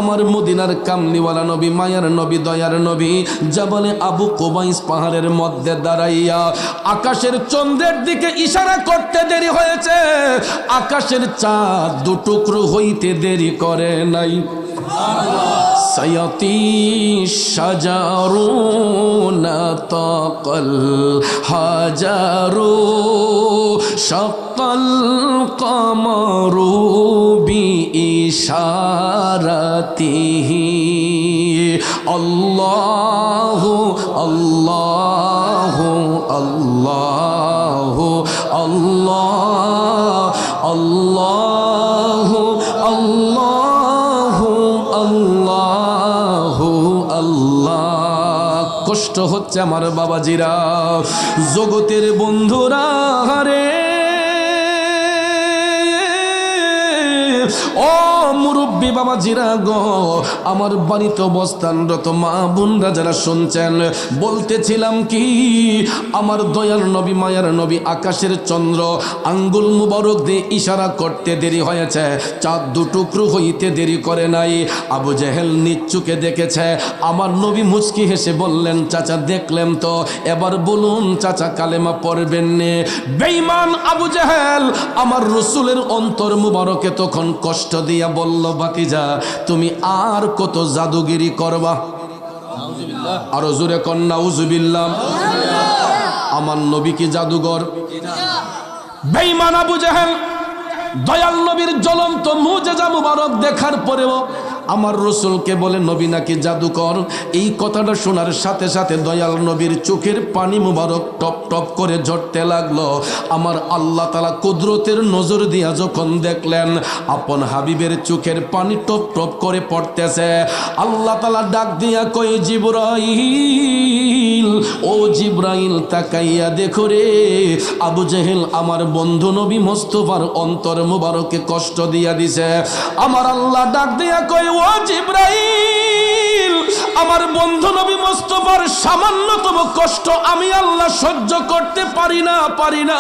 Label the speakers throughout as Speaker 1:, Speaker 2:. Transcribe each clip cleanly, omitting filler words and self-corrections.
Speaker 1: আমার মদিনার কামলিওয়ালা নবী, মায়ার নবী, দয়ার নবী জাবালে আবু কুবাইস পাহাড়ের মধ্যে দাঁড়াইয়া আকাশের চন্দ্রের দিকে ইশারা করতে দেরি হয়েছে, আকাশের চাঁদ দুটুকরো হইতে দেরি করে নাই। সায়াতি শাজারু নাতাকাল হাজারু শাক্কাল কামারু বিইশারাতিহি আল্লাহু আল্লাহু আল্লাহু আল্লাহ আল্লাহু আল্লাহু আল্লাহু আল্লাহ। কষ্ট হচ্ছে আমার বাবাজিরা, জগতের বন্ধুরা রে, ও মুরব্বী বাবাজিরা গো, আমার বাড়িতে অবস্থানরত মা বোনরা যারা শুনছেন, বলতেছিলাম কি আমার দয়াল নবী, মায়ার নবী আকাশের চন্দ্র আঙ্গুল মুবারক দিয়ে ইশারা করতে দেরি হয়েছে, চাঁদ দুটুকরো হইতে দেরি করে নাই। আবু জেহেল নিচ্চুকে দেখেছে, আমার নবী মুচকি হেসে বললেন, চাচা দেখলেন তো, এবার বলুন চাচা কালেমা পড়বেন নে? বেঈমান আবু জেহেল আমার রসুলের অন্তর মুবারকে তখন কষ্ট দিয়া বলল, ভাতিজা তুমি আর কত জাদুগিরি করবা? আরো জোরে কন নাউজুবিল্লাহ। আমার নবী কি জাদুঘর? বেঈমান আবু জেহেল দয়াল নবীর জ্বলন্ত মুজিজা মুবারক দেখার পরেও আমার রসুলকে বলে নবী নাকি জাদুকর। এই কথাটা শোনার সাথে সাথে দয়াল নবীর চোখের পানি মুবারক টপ টপ করে ঝরতে লাগলো। আমার আল্লাহ তাআলা কুদরতের নজর দিয়া যখন দেখলেন আপন হাবিবের চোখের পানি টপ টপ করে পড়তেছে, আল্লাহ তাআলা ডাক দিয়া কয়, জিবরাইল, ও জিবরাইল তাকাইয়া দেখো রে, আবু জেহেল আমার বন্ধু নবী মুস্তাফার অন্তর মুবারকে কষ্ট দিয়া দিছে। আমার আল্লাহ ডাক দিয়া কয়, ও জিবরাইল, আমার বন্ধু নবী মুস্তাফার সামান্যতম কষ্ট আমি আল্লাহ সহ্য করতে পারি না।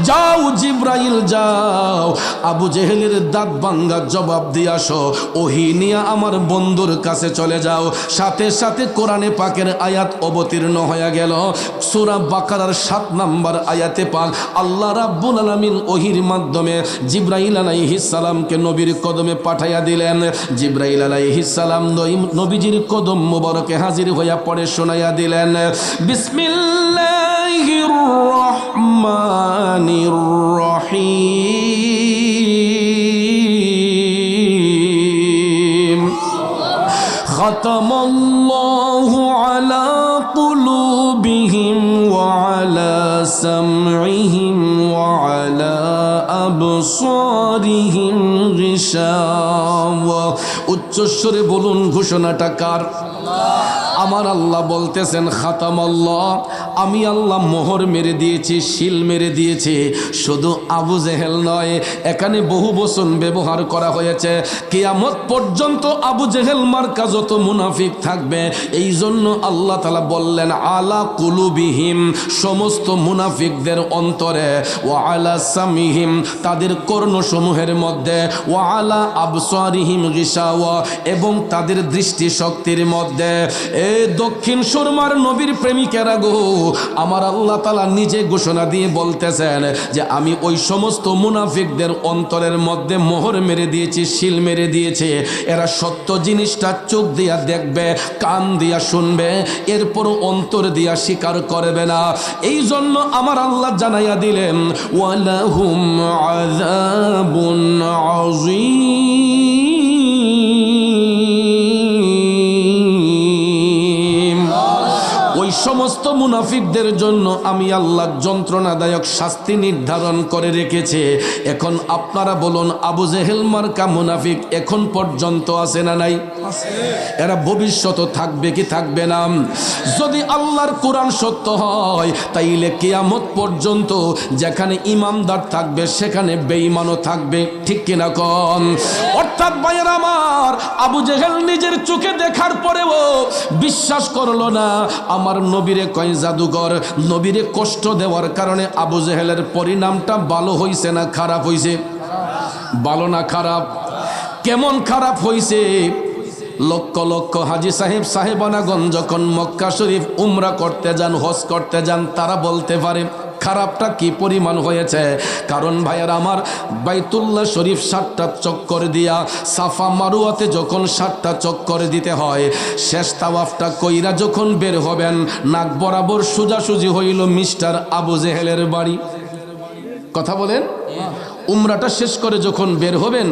Speaker 1: যাও জিবরাইল যাও, আবু জেহেলের দাঁত ভাঙ্গা জবাব দিয়ে আসো, ওহী নিয়ে আমার বন্ধুর কাছে চলে যাও। সাথে সাথে কোরআনে পাকের আয়াত অবতীর্ণ হয়ে গেল। সূরা বাকারার 7 নম্বর আয়াতে পাক আল্লাহ রাব্বুল আলামিন ওহীর মাধ্যমে জিবরাইল আলাইহিস সালামকে নবীর কদমে পাঠাইয়া দিলেন। জিবরাইল আলাইহিস সালাম নবীজির কদম মুবারকে হাজির হইয়া পড়ে শোনাইয়া দিলেন, বিসমিল্লাহির রহমানির রহিম, খাতামাল্লাহু আলা কুলুবিহিম ওয়া আলা সামঈহিম ওয়া আলা আবসারিহিম গিশাওয়া। উচ্চস্বরে বলুন ঘোষণাটা কার? আমার আল্লাহ বলতেছেন, খাতামাল্লাহ, আমি আল্লাহ মোহর মেরে দিয়েছি, শিল মেরে দিয়েছি। শুধু আবু জেহেল নয়, এখানে বহু বচন ব্যবহার করা হয়েছে। কিয়ামত পর্যন্ত আবু জেহেল মার্কা যত মুনাফিক থাকবে, এই জন্য আল্লাহ তাআলা বললেন আলা কুলুবিহিম, সমস্ত মুনাফিকদের অন্তরে, ওয়া আলা সামিহিম, তাদের কর্ণসমূহের মধ্যে, ওয়া আলা আবসারিহিম গিশাওয়া, এবং তাদের দৃষ্টি শক্তির মধ্যে। দক্ষিণ সুরমার নবীর প্রেমিকেরা গো, আমার আল্লাহ তাআলা নিজে ঘোষণা দিয়ে বলতেছেন যে আমি ওই সমস্ত মুনাফিকদের অন্তরের মধ্যে মোহর মেরে দিয়েছি, শিল মেরে দিয়েছি। এরা সত্য জিনিসটা চোখ দিয়া দেখবে, কান দিয়া শুনবে, এরপরও অন্তর দিয়া স্বীকার করবে না। এই জন্য আমার আল্লাহ জানাইয়া দিলেন, ওয়ালাহুম আযাবুন আযীম। ওই সমস্ত মুনাফিকদের জন্য আমি আল্লাহ যন্ত্রণাদায়ক শাস্তি নির্ধারণ করে রেখেছে। এখন আপনারা বলুন, আবু জেহেল মার্কা মুনাফিক এখন পর্যন্ত আছে না নাই? এরা ভবিষ্যতে থাকবে কি থাকবে না? যদি আল্লাহর কোরআন সত্য হয়, তাইলে কিয়ামত পর্যন্ত যেখানে ইমানদার থাকবে সেখানে বেঈমানও থাকবে, ঠিক কিনা কন? অর্থাৎ ভাইয়েরা আমার, আবু জেহেল নিজের চোখে দেখার পরেও বিশ্বাস করলো না। আমার নবীরে কয় জাদুঘর। নবীরে কষ্ট দেওয়ার কারণে আবু জেহেলের পরিণামটা ভালো হইছে না খারাপ হইছে? ভালো না খারাপ? কেমন খারাপ হইছে? লক্ষ লক্ষ হাজি সাহেব সাহেবানাগণ যখন মক্কা শরীফ উমরা করতে যান, হজ করতে যান, তারা বলতে পারে খারাপটা কি পরিমাণ হয়েছে। কারণ ভাইয়ার আমার, বাইতুল্লাহ শরীফ 7টা চক্কর দিয়া, সাফা মারুয়াতে যখন 7টা চক্কর দিতে হয়, শেষ তাওয়াফটা কইরা যখন বের হবেন, নাক বরাবর সোজাসুজি হইল মিস্টার আবু জেহেলের বাড়ি। কথা বলেন, উমরাটা শেষ করে যখন বের হবেন,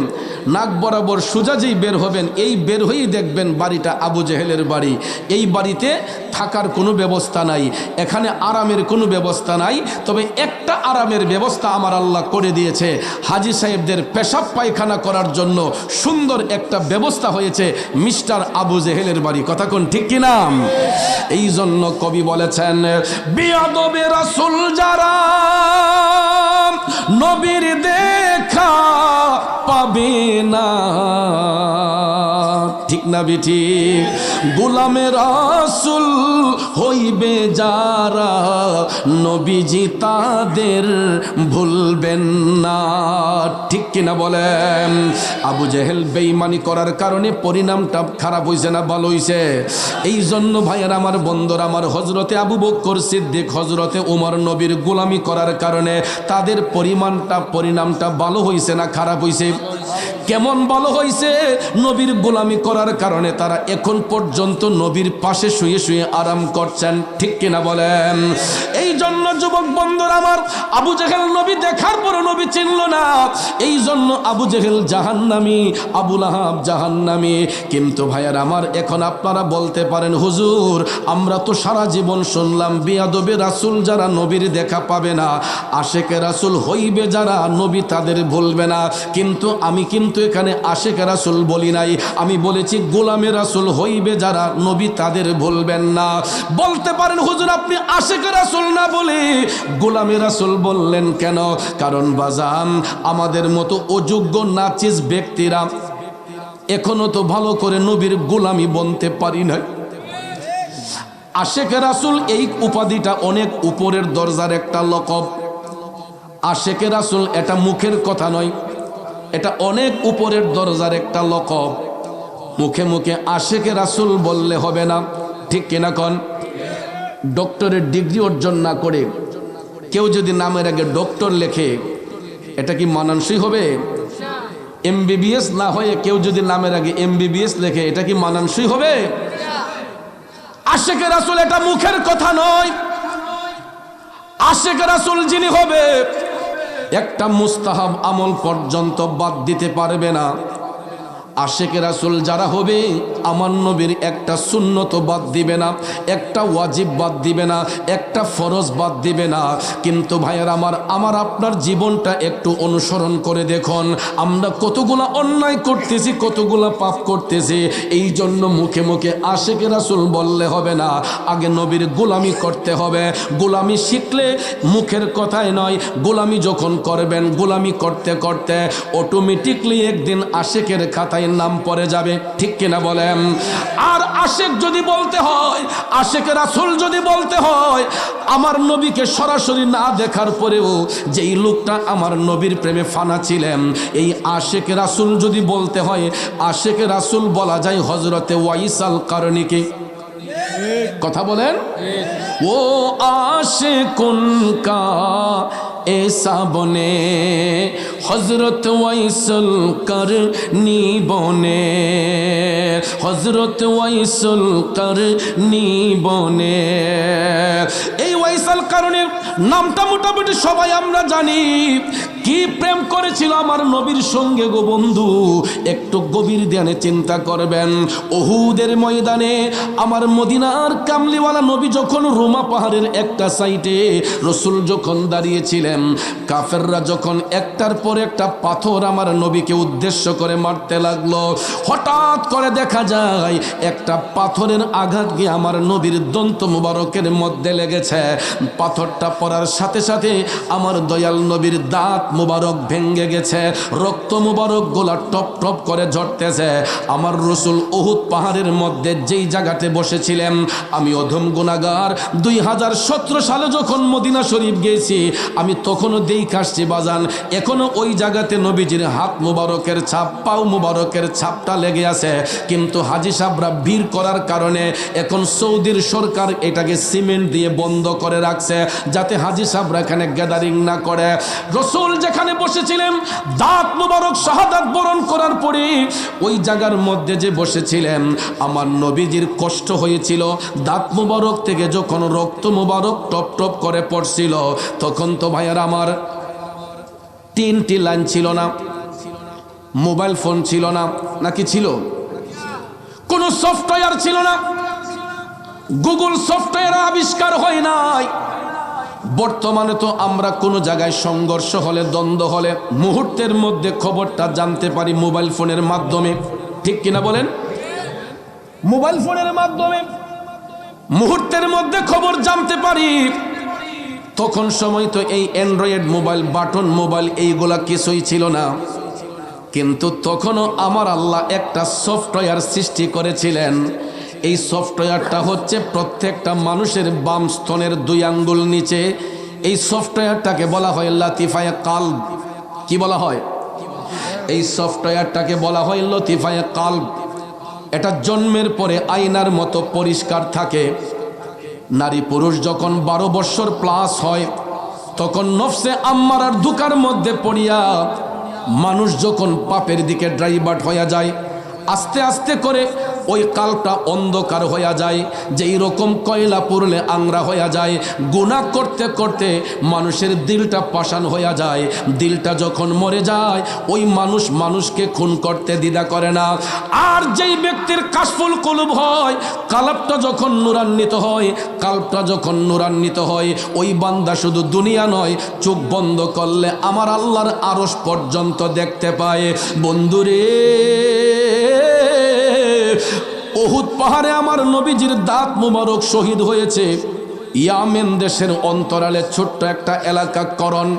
Speaker 1: নাক বরাবর সোজা যেই বের হবেন, এই বের হয়েই দেখবেন বাড়িটা আবু জেহেলের বাড়ি। এই বাড়িতে থাকার কোনো ব্যবস্থা নাই, এখানে আরামের কোনো ব্যবস্থা নাই। তবে একটা আরামের ব্যবস্থা আমার আল্লাহ করে দিয়েছে, হাজি সাহেবদের পেশাব পায়খানা করার জন্য সুন্দর একটা ব্যবস্থা হয়েছে মিস্টার আবু জেহেলের বাড়ি। কথা কোন ঠিক কিনা? এই জন্য কবি বলেছেন, বিয়াদবে রাসূল যারা নবীর দেখা পাবে না, ঠিক না বিঠি? গোলামে রাসূল হইবে যারা, নবীজি তাদের ভুলবেন না, ঠিক কিনা বলেন? আবু জেহেল বেঈমানি করার কারণে পরিণামটা খারাপ হইছে না ভালো হইছে? এই জন্য ভাইয়ের আমার, বন্ধুরা আমার, হযরতে আবু বকর সিদ্দিক, হযরতে ওমর নবীর গোলামি করার কারণে তাদের পরিণামটা ভালো হইছে না খারাপ হইছে? কেমন ভালো হইছে? নবীর গোলামি করার কারণে তারা এখন পর্যন্ত নবীর পাশে শুয়ে শুয়ে আরাম করছেন, ঠিক কিনা বলেন? এই জন্য যুবক বন্ধুরা আমার, আবু জেহেল নবী দেখার পর নবী চিনল না, এই জন্য আবু জেহেল জাহান্নামী, আবু লাহাব জাহান্নামী। কিন্তু ভাইয়ার আমার, এখন আপনারা বলতে পারেন, হুজুর আমরা তো সারা জীবন শুনলাম বিয়াদবে রাসূল যারা নবীর দেখা পাবে না, আশেকে রাসূল হইবে যারা, নবী তাদের ভুলবে না। কিন্তু আমি এখানে আশেকে রাসূল বলি নাই, আমি বলেছি গোলামে রাসূল হইবে যারা, নবী তাদের ভুলবেন না। বলতে পারেন হুজুর আপনি আশেকে রাসূল না বলে গোলামে রাসূল বললেন কেন? কারণ বাজান, আমাদের মতো অযোগ্য নাচিস ব্যক্তিরা এখনো তো ভালো করে নবীর গোলামি বনতে পারি নাই। আশেকে রাসূল এই উপাধিটা অনেক উপরের দরজার একটা লকব। আশেকে রাসূল এটা মুখের কথা নয়, এটা অনেক উপরের দরজার একটা লকব। মুখে মুখে আশেকে রাসূল বললে হবে না, ঠিক কিনা কন? ডক্টরের ডিগ্রি অর্জন না করে কেউ যদি নামের আগে ডক্টর লেখে, এটা কি মানানসই হবে? এমবিবিএস না হয়ে কেউ যদি নামের আগে এমবিবিএস লেখে, এটা কি মানানসই হবে? আশেকে রাসূল এটা মুখের কথা নয়। আশেকে রাসূল যিনি হবে, একটা মুস্তাহাব আমল পর্যন্ত বাদ দিতে পারবে না। আশেকে রাসূল যারা হবে, আমার নবীর একটা সুন্নত বাদ দিবে না, একটা ওয়াজিব বাদ দিবে না, একটা ফরজ বাদ দিবে না। কিন্তু ভাইয়ের আমার আপনার জীবনটা একটু অনুসরণ করে দেখুন, আমরা কতগুলা অন্যায় করতেছি, কতগুলা পাপ করতেছি। এই জন্য মুখে মুখে আশেকে রাসূল বললে হবে না, আগে নবীর গোলামি করতে হবে। গোলামি শিখলে মুখের কথাই নয়, গোলামি যখন করবেন, গোলামি করতে করতে অটোমেটিকলি একদিন আশেকের খাতায় নাম পড়ে যাবে, ঠিক কিনা বলেন? আর আশেক যদি বলতে হয়, আশেকে রাসূল যদি বলতে হয়, আমার নবীকে সরাসরি না দেখার পরেও যেই লোকটা আমার নবীর প্রেমে ফানা ছিলেন, এই আশেকে রাসূল যদি বলতে হয়, আশেকে রাসূল বলা যায় হযরতে ওয়াইস আল কারনীকে। কথা বলেন, ও आशिकुन का ऐसा बने हजरत वैसल करनी बने हजरत वैसल करनी बने। এই ওয়াইসাল কারণীর নামটা মোটামুটি সবাই আমরা জানি। কি প্রেম করেছিল আমার নবীর সঙ্গে গো বন্ধু, একটু গভীর ধ্যানে চিন্তা করবেন। উহুদের ময়দানে আমার মদিনার কামলিওয়ালা নবী যখন রোমা পাহাড়ের একটা সাইডে রসুল যখন দাঁড়িয়েছিলেন, কাফেররা যখন একটার পর একটা পাথর আমার নবীকে উদ্দেশ্য করে মারতে লাগলো, হঠাৎ করে দেখা যায় একটা পাথরের আঘাত গিয়ে আমার নবীর দন্ত মুবারকের মধ্যে লেগেছে। পাথরটা পড়ার সাথে সাথে আমার দয়াল নবীর দাঁত মুবারক ভেঙে গেছে, রক্ত মুবারক গোলা টপ টপ করে ঝরতেছে। আমার রসুল উহুদ পাহাড়ের মধ্যে যেই জায়গাতে বসেছিলেন, আমি অধম গুনাহগার 2017 সালে যখন মদিনা শরীফ গেছি, আমি তখনও দেখে আসছি বাজান, এখনো ওই জায়গাতে নবীজির হাত মুবারকের ছাপ, পাও মুবারকের ছাপটা লেগে আছে। কিন্তু হাজী সাহেবরা ভিড় করার কারণে এখন সৌদির সরকার এটাকে সিমেন্ট দিয়ে বন্ধ করে রাখছে, যাতে হাজী সাহেবরা এখানে গ্যাদারিং না করে। রসুল যেখানে বসেছিলেন, দাঁত মুবারক শাহাদাত বরণ করার পরে ওই জায়গার মধ্যে যে বসেছিলেন, আমার নবীজির কষ্ট হয়েছিল। দাঁত মুবারক থেকে যখন রক্ত মুবারক টপ টপ করে পড়ছিল, তখন তো ভাইয়ার আমার 3টি লাইন ছিল না, মোবাইল ফোন ছিল না, নাকি ছিল? কোনো সফটওয়্যার ছিল না, গুগল সফটওয়্যার আবিষ্কার হয় নাই। বর্তমানে তো আমরা কোনো জায়গায় সংঘর্ষ হলে, দ্বন্দ্ব হলে মুহূর্তের মধ্যে খবরটা জানতে পারি মোবাইল ফোনের মাধ্যমে, ঠিক কিনা বলেন? মোবাইল ফোনের মাধ্যমে মুহূর্তের মধ্যে খবর জানতে পারি। তখন সময় তো এই অ্যান্ড্রয়েড মোবাইল, বাটন মোবাইল এইগুলা কিছুই ছিল না। কিন্তু তখনও আমার আল্লাহ একটা সফটওয়্যার সৃষ্টি করেছিলেন। এই সফটওয়্যারটা হচ্ছে প্রত্যেকটা মানুষের বাম স্তনের 2 আঙ্গুল নিচে। এই সফটওয়্যারটাকে বলা হয় লাতিফায়ে কালব। কি বলা হয়? এই সফটওয়্যারটাকে বলা হয় লতিফায়ে কালব। এটা জন্মের পরে আয়নার মতো পরিষ্কার থাকে। নারী পুরুষ যখন 12 বছর প্লাস হয়, তখন নফসে আম্মারার ধোঁকার মধ্যে পড়িয়া মানুষ যখন পাপের দিকে ড্রাইভার্ট হয়ে যায়, আস্তে আস্তে করে ওই কালটা অন্ধকার হয়ে যায়। যেই রকম কয়লা পুড়লে আংরা হয়ে যায়, গুনাহ করতে করতে মানুষের দিলটা পাষাণ হয়ে যায়। দিলটা যখন মরে যায়, ওই মানুষ মানুষকে খুন করতে দ্বিধা করে না। আর যেই ব্যক্তির কাশফুল কলব হয়, কালবটা যখন নূরান্বিত হয়, কালবটা যখন নূরান্বিত হয়, ওই বান্দা শুধু দুনিয়া নয়, চোখ বন্ধ করলে আমার আল্লাহর আরশ পর্যন্ত দেখতে পায়। বন্ধুরে, উহুদ পাহাড়ে আমার নবীজির দাঁত মুবারক শহীদ হয়েছে। ইয়ামেন দেশের অন্তরালে ছোট্ট একটা এলাকা করণ।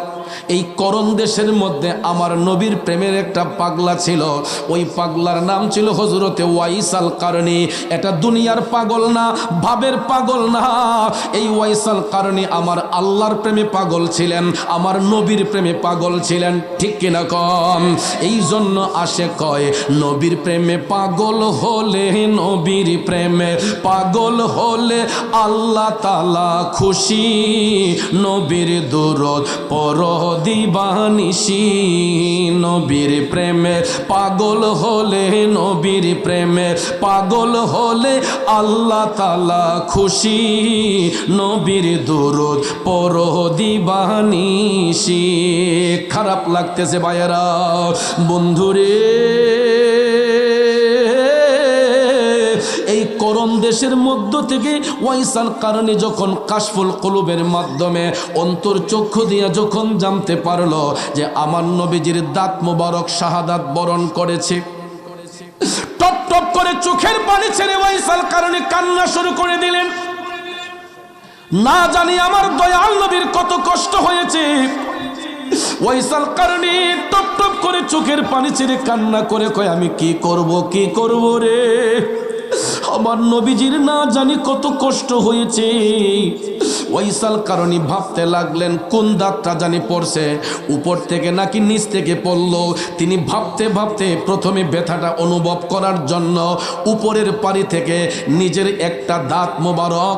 Speaker 1: এই করণ দেশের মধ্যে আমার নবীর প্রেমের একটা পাগলা ছিল। ওই পাগলার নাম ছিল হযরতে ওয়াইস আল কারনী। এটা দুনিয়ার পাগল না, ভাবের পাগল না। এই ওয়াইস আল কারনী আমার আল্লাহর প্রেমে পাগল ছিলেন, আমার নবীর প্রেমে পাগল ছিলেন, ঠিক কিনা কম? এই জন্য আসে কয়, নবীর প্রেমে পাগল হলে, নবীর প্রেমে পাগল হলে আল্লাহ তাআলা খুশি। নবীর দুরূদ পড়ো দিবানিশি। নবীর প্রেমে পাগল হলে, নবীর প্রেমে পাগল হলে আল্লাহ তাআলা খুশি। নবীর দুরূদ পড়ো দিবানিশি। খারাপ লাগতেছে ভাইয়েরা, বন্ধুরে, এই করণ দেশের মধ্য থেকে ওয়াইস আল কারনী যখন কাশফুল কলুবের মাধ্যমে অন্তর্চক্ষু দিয়ে যখন জানতে পারলো যে আমার নবীজির দাঁত মোবারক শাহাদাত বরণ করেছে, টপ টপ করে চোখের পানি ছেড়ে ওয়াইস আল কারনী কান্না শুরু করে দিলেন। না জানি আমার দয়াল নবীর কত কষ্ট হয়েছে। ওয়াইস আল কারনী টপ টপ করে চোখের পানি ছেড়ে কান্না করে কয়, আমি কি করব, কি করব রে, আমার নবীজির না জানি কত কষ্ট হয়েছে। ওয়াইস আল কারনী ভাবতে লাগলেন কোন দাঁতটা জানি পড়ছে, উপর থেকে নাকি নিচ থেকে পড়লো। তিনি ভাবতে ভাবতে প্রথমে ব্যথাটা অনুভব করার জন্য উপরের পারি থেকে নিজের একটা দাঁত মোবারক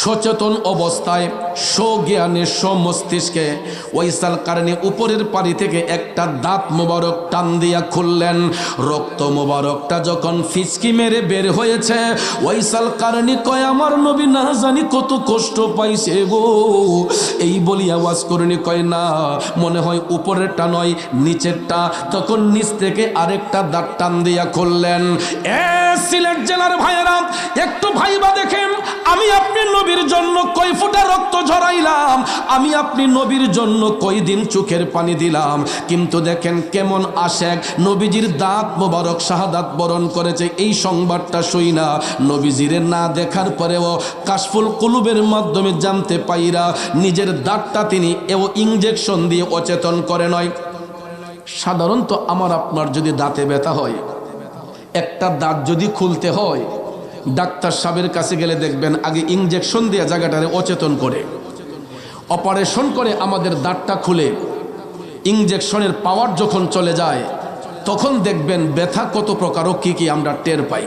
Speaker 1: সচেতন অবস্থায়, স্বজ্ঞানে, স্বমস্তিষ্কে ওয়াইস আল কারনী উপরের পারি থেকে একটা দাঁত মোবারক টান দিয়া খুললেন। রক্ত মোবারকটা যখন ফিচকি মেরে বের হয়েছে, ওয়াইস আল কারনী কয়, আমার নবী না জানি কত কষ্ট পাইছে গো। এই বলি আওয়াজ করনি কয়, না মনে হয় উপরেরটা নয় নিচেরটা। তখন নিচ থেকে আরেকটা দাঁত টান দিয়া খুললেন। সিলেট জেলার ভাইয়েরা, একটু ভাইবা দেখেন, আমি আপনি নবীর জন্য কয় ফোঁটা রক্ত ঝরাইলাম, আমি আপনি নবীর জন্য কয় দিন চোখের পানি দিলাম। কিন্তু দেখেন কেমন আশেক, নবীজির দাঁত মোবারক শাহাদাত বরণ করেছে। এই সংবাদটা শুই না, নবীজিরে না দেখার পরেও কাশফুল কুলুবের মাধ্যমে জানতে পাইরা নিজের দাঁতটা তিনি ইঞ্জেকশন দিয়ে অচেতন করে নয়। সাধারণত আমার আপনার যদি দাঁতে ব্যথা হয়, একটা দাঁত যদি খুলতে হয়, ডাক্তার সাহেবের কাছে গেলে দেখবেন আগে ইঞ্জেকশন দিয়ে জায়গাটারে অচেতন করে, অপারেশন করে আমাদের দাঁতটা খুলে ইনজেকশনের পাওয়ার যখন চলে যায় তখন দেখবেন ব্যথা কত প্রকার ও কি কি আমরা টের পাই।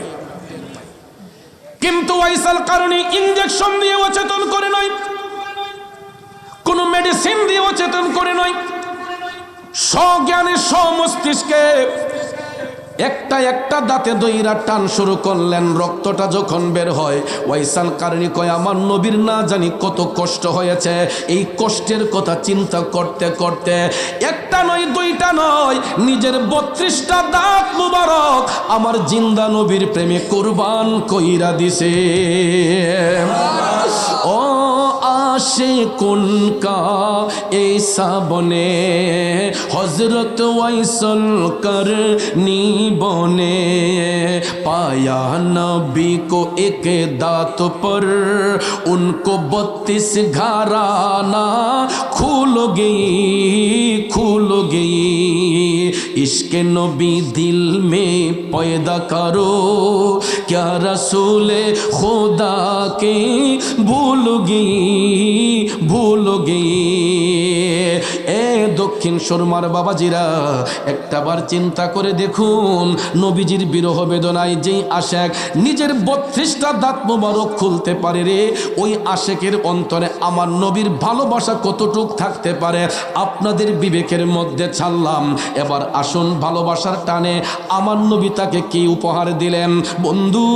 Speaker 1: কিন্তু ওয়াইসাল কারণী ইনজেকশন দিয়ে অচেতন করে নয়, কোন মেডিসিন দিয়ে অচেতন করে নয়, স্বজ্ঞানে স্বমস্তিষ্কে একটা একটা দাঁতে দইরা টান শুরু করলেন। রক্তটা যখন বের হয় ওয়াইসাল কারণী কয় আমার নবীর না জানি কত কষ্ট হয়েছে। এই কষ্টের কথা চিন্তা করতে করতে একটা নয় দুইটা নয় নিজের 32টা দাঁত মুবারক আমার জিন্দা নবীর প্রেমে কুরবান কইরা দিছে। ও आशे कुन का ऐसा बने हजरत वैसल करनी बने पाया नबी को एक दात पर उनको 32 घराना खुल गई इश्क नबी दिल में पैदा करो क्या रसूल खुदा के भूल गई এ দক্ষিণ সুরমার বাবাজিরা একটাবার চিন্তা করে দেখুন নবীজির বিরহ বেদনায় যেই আশেক নিজের 32টা দাঁত মোবারক খুলতে পারে রে, ওই আশেকের অন্তরে আমার নবীর ভালোবাসা কতটুক থাকতে পারে আপনাদের বিবেকের মধ্যে ছাড়লাম। এবার আসুন ভালোবাসার টানে আমার নবী তাকে কি উপহার দিলেন। বন্ধু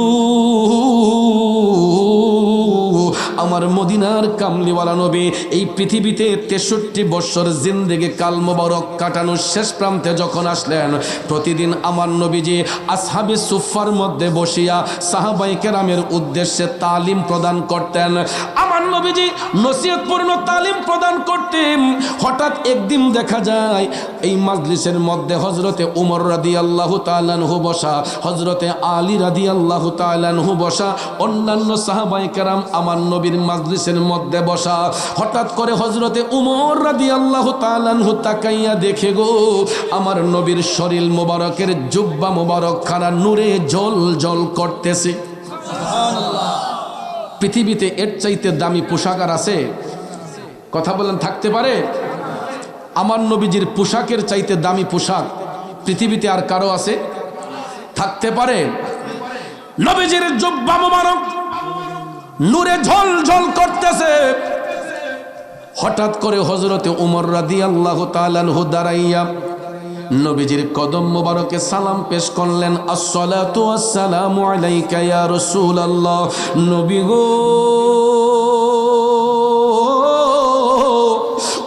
Speaker 1: আমার মদিনার কামলিওয়ালা নবী এই পৃথিবীতে 63 বছর জিন্দেগি কাল মোবারক কাটানোর শেষ প্রান্তে যখন আসলেন, প্রতিদিন আমার নবীজি আসহাবে সুফার মধ্যে বসিয়া সাহাবায়ে কেরামের উদ্দেশ্যে তালিম প্রদান করতেন। আমার নবীজি নসিহতপূর্ণ তালিম প্রদান করতেন। হঠাৎ একদিন দেখা যায় এই মাজলিসের মধ্যে হযরতে উমর রাদিয়াল্লাহু তাআলা আনহু বসা, হযরতে আলী রাদিয়াল্লাহু তাআলা আনহু বসা, অন্যান্য সাহাবায়ে কেরাম আমার নবীর মাজলিসের মধ্যে বসা। হঠাৎ করে হযরতে উমর রাদিয়াল্লাহু তাআলা আনহু তাকাইয়া দেখে গো আমার নবীর শরীর মোবারকের জুব্বা মোবারক খানা নূরে জ্বল করতেছে। সুবহানাল্লাহ। পৃথিবীতে এর চাইতে দামি পোশাক আর আছে? কথা বলেন, থাকতে পারে? আমার নবীজির পোশাকের চাইতে দামি পোশাক পৃথিবীতে আর কারো আছে? থাকতে পারে? নবীজির জুব্বা মোবারক নূরে ঝলঝল করতেছে। হঠাৎ করে হযরতে উমর রাদিয়াল্লাহু তাআলা আনহু দাঁড়াইয়া নবীজির কদম মোবারকে সালাম পেশ করলেন। আসসালাতু ওয়াসসালামু আলাইকা ইয়া রাসূলুল্লাহ। নবী গো,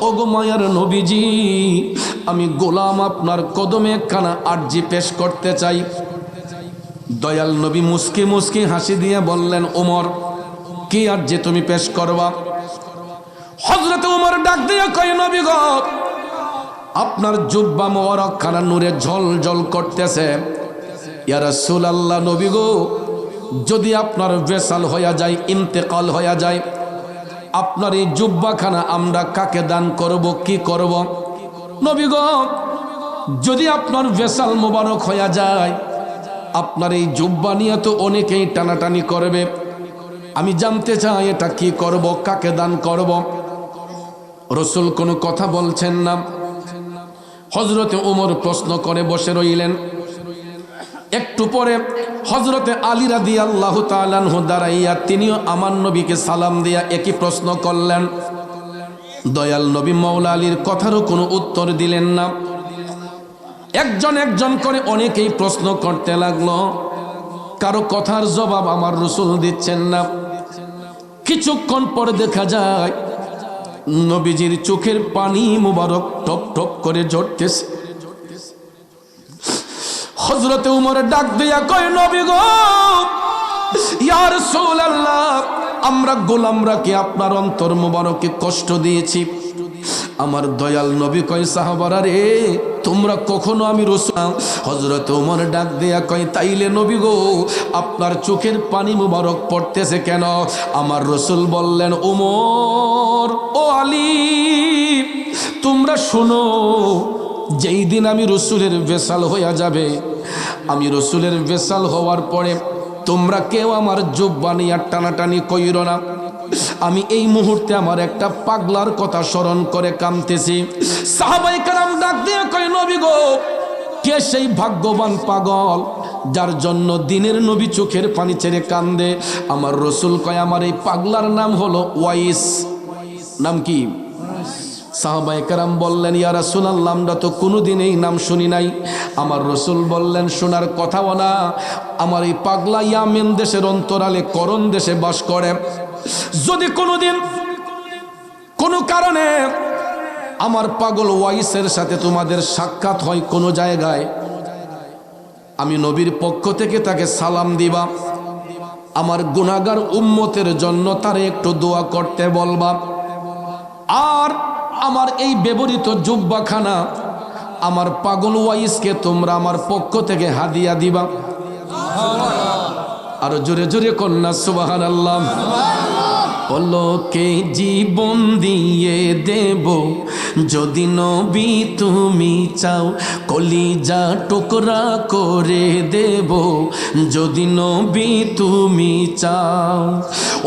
Speaker 1: ওগো মায়ার নবীজি, আমি গোলাম আপনার কদমে একখানা আরজি পেশ করতে চাই। দয়াল নবী মুস্কি মুস্কি হাসি দিয়ে বললেন, ওমর কি আরজি তুমি পেশ করবা? হযরত ওমর ডাক দিয়ে কয়, নবী গো, আপনার জুব্বা মোবারক খানা নূরে ঝলঝল করতেছে। ইয়া রাসূলুল্লাহ, নবী গো, যদি আপনার ভেসাল হয়ে যায়, ইন্তেকাল হয়ে যায়, আপনার এই জুব্বা খানা আমরা কাকে দান করব, কি করব? নবী গো, যদি আপনার ভেসাল মোবারক হয়ে যায়, আপনার এই জুব্বা নিয়ে তো অনেকেই টানাটানি করবে। আমি জানতে চাই এটা কি করব, কাকে দান করব? রাসূল কোনো কথা বলছেন না। হযরতে ওমর প্রশ্ন করে বসে রইলেন। একটু পরে হযরতে আলী রাদিয়াল্লাহু তাআলা আনহু দাঁড়াইয়া তিনিও আমার নবীকে সালাম দিয়া একই প্রশ্ন করলেন। দয়াল নবী মাওলা আলীর কথারও কোনো উত্তর দিলেন না। একজন একজন করে অনেকেই প্রশ্ন করতে লাগলো, কারো কথার জবাব আমার রাসূল দিচ্ছেন না। কিছুক্ষণ পরে দেখা যায় নবীজির চোখের পানি মুবারক টপ টপ করে ঝরতেছে। হযরতে উমর ডাক দিয়া কয়, নবী গো, ইয়া রাসূলুল্লাহ, আমরা গোলামরা কি আপনার অন্তর মুবারকে কষ্ট দিয়েছি? আমার দয়াল নবী কয়, সাহাবারা রে, তোমরা কখনো আমি রাসূল। হযরতে ওমর ডাক দিয়া কয়, তাইলে নবী গো, আপনার চোখের পানি মুবারক পড়তেছে কেন? আমার রাসূল বললেন, ওমর, ও আলী, তোমরা শোনো, যেই দিন আমি রাসূলের ভেসাল হইয়া যাবে, আমি রাসূলের ভেসাল হওয়ার পরে তোমরা কেউ আমার জুব্বা নিয়ে টানাটানি কইরো না। আমি এই মুহূর্তে আমার একটা পাগলার কথা স্মরণ করে কাঁদতেছি। সাহাবায়ে কেরাম ডাক দিয়ে কয়, নবী গো, কে সেই ভাগ্যবান পাগল যার জন্য দিনের নবী চোখের পানি ছেড়ে কান্দে? আমার রসুল কয়, আমার এই পাগলার নাম হলো ওয়াইস। নাম কি? সাহাবায়ে কেরাম বললেন, ইয়া রাসূলুল্লাহ, আমরা তো কোনোদিন এই নাম শুনি নাই। আমার রসুল বললেন, শোনার কথাও না, আমার এই পাগলা ইয়ামেন দেশের অন্তরালে করণ দেশে বাস করে। যদি কোনোদিন কোনো কারণে আমার পাগল ওয়াইসের সাথে তোমাদের সাক্ষাৎ হয় কোনো জায়গায়, আমি নবীর পক্ষ থেকে তাকে সালাম দিবা, আমার গুনাহগার উম্মতের জন্য তারে একটু দোয়া করতে বলবা, আর আমার এই ব্যবহৃত জুব্বাখানা আমার পাগল ওয়াইসকে তোমরা আমার পক্ষ থেকে হাদিয়া দিবা। আর জোরে জোরে কন্যা সুবহানাল্লাহ। পলকে জীবন দিয়ে দেব যদি নবী তুমি চাও, কলিজা টুকরা করে দেব যদি নবী তুমি চাও।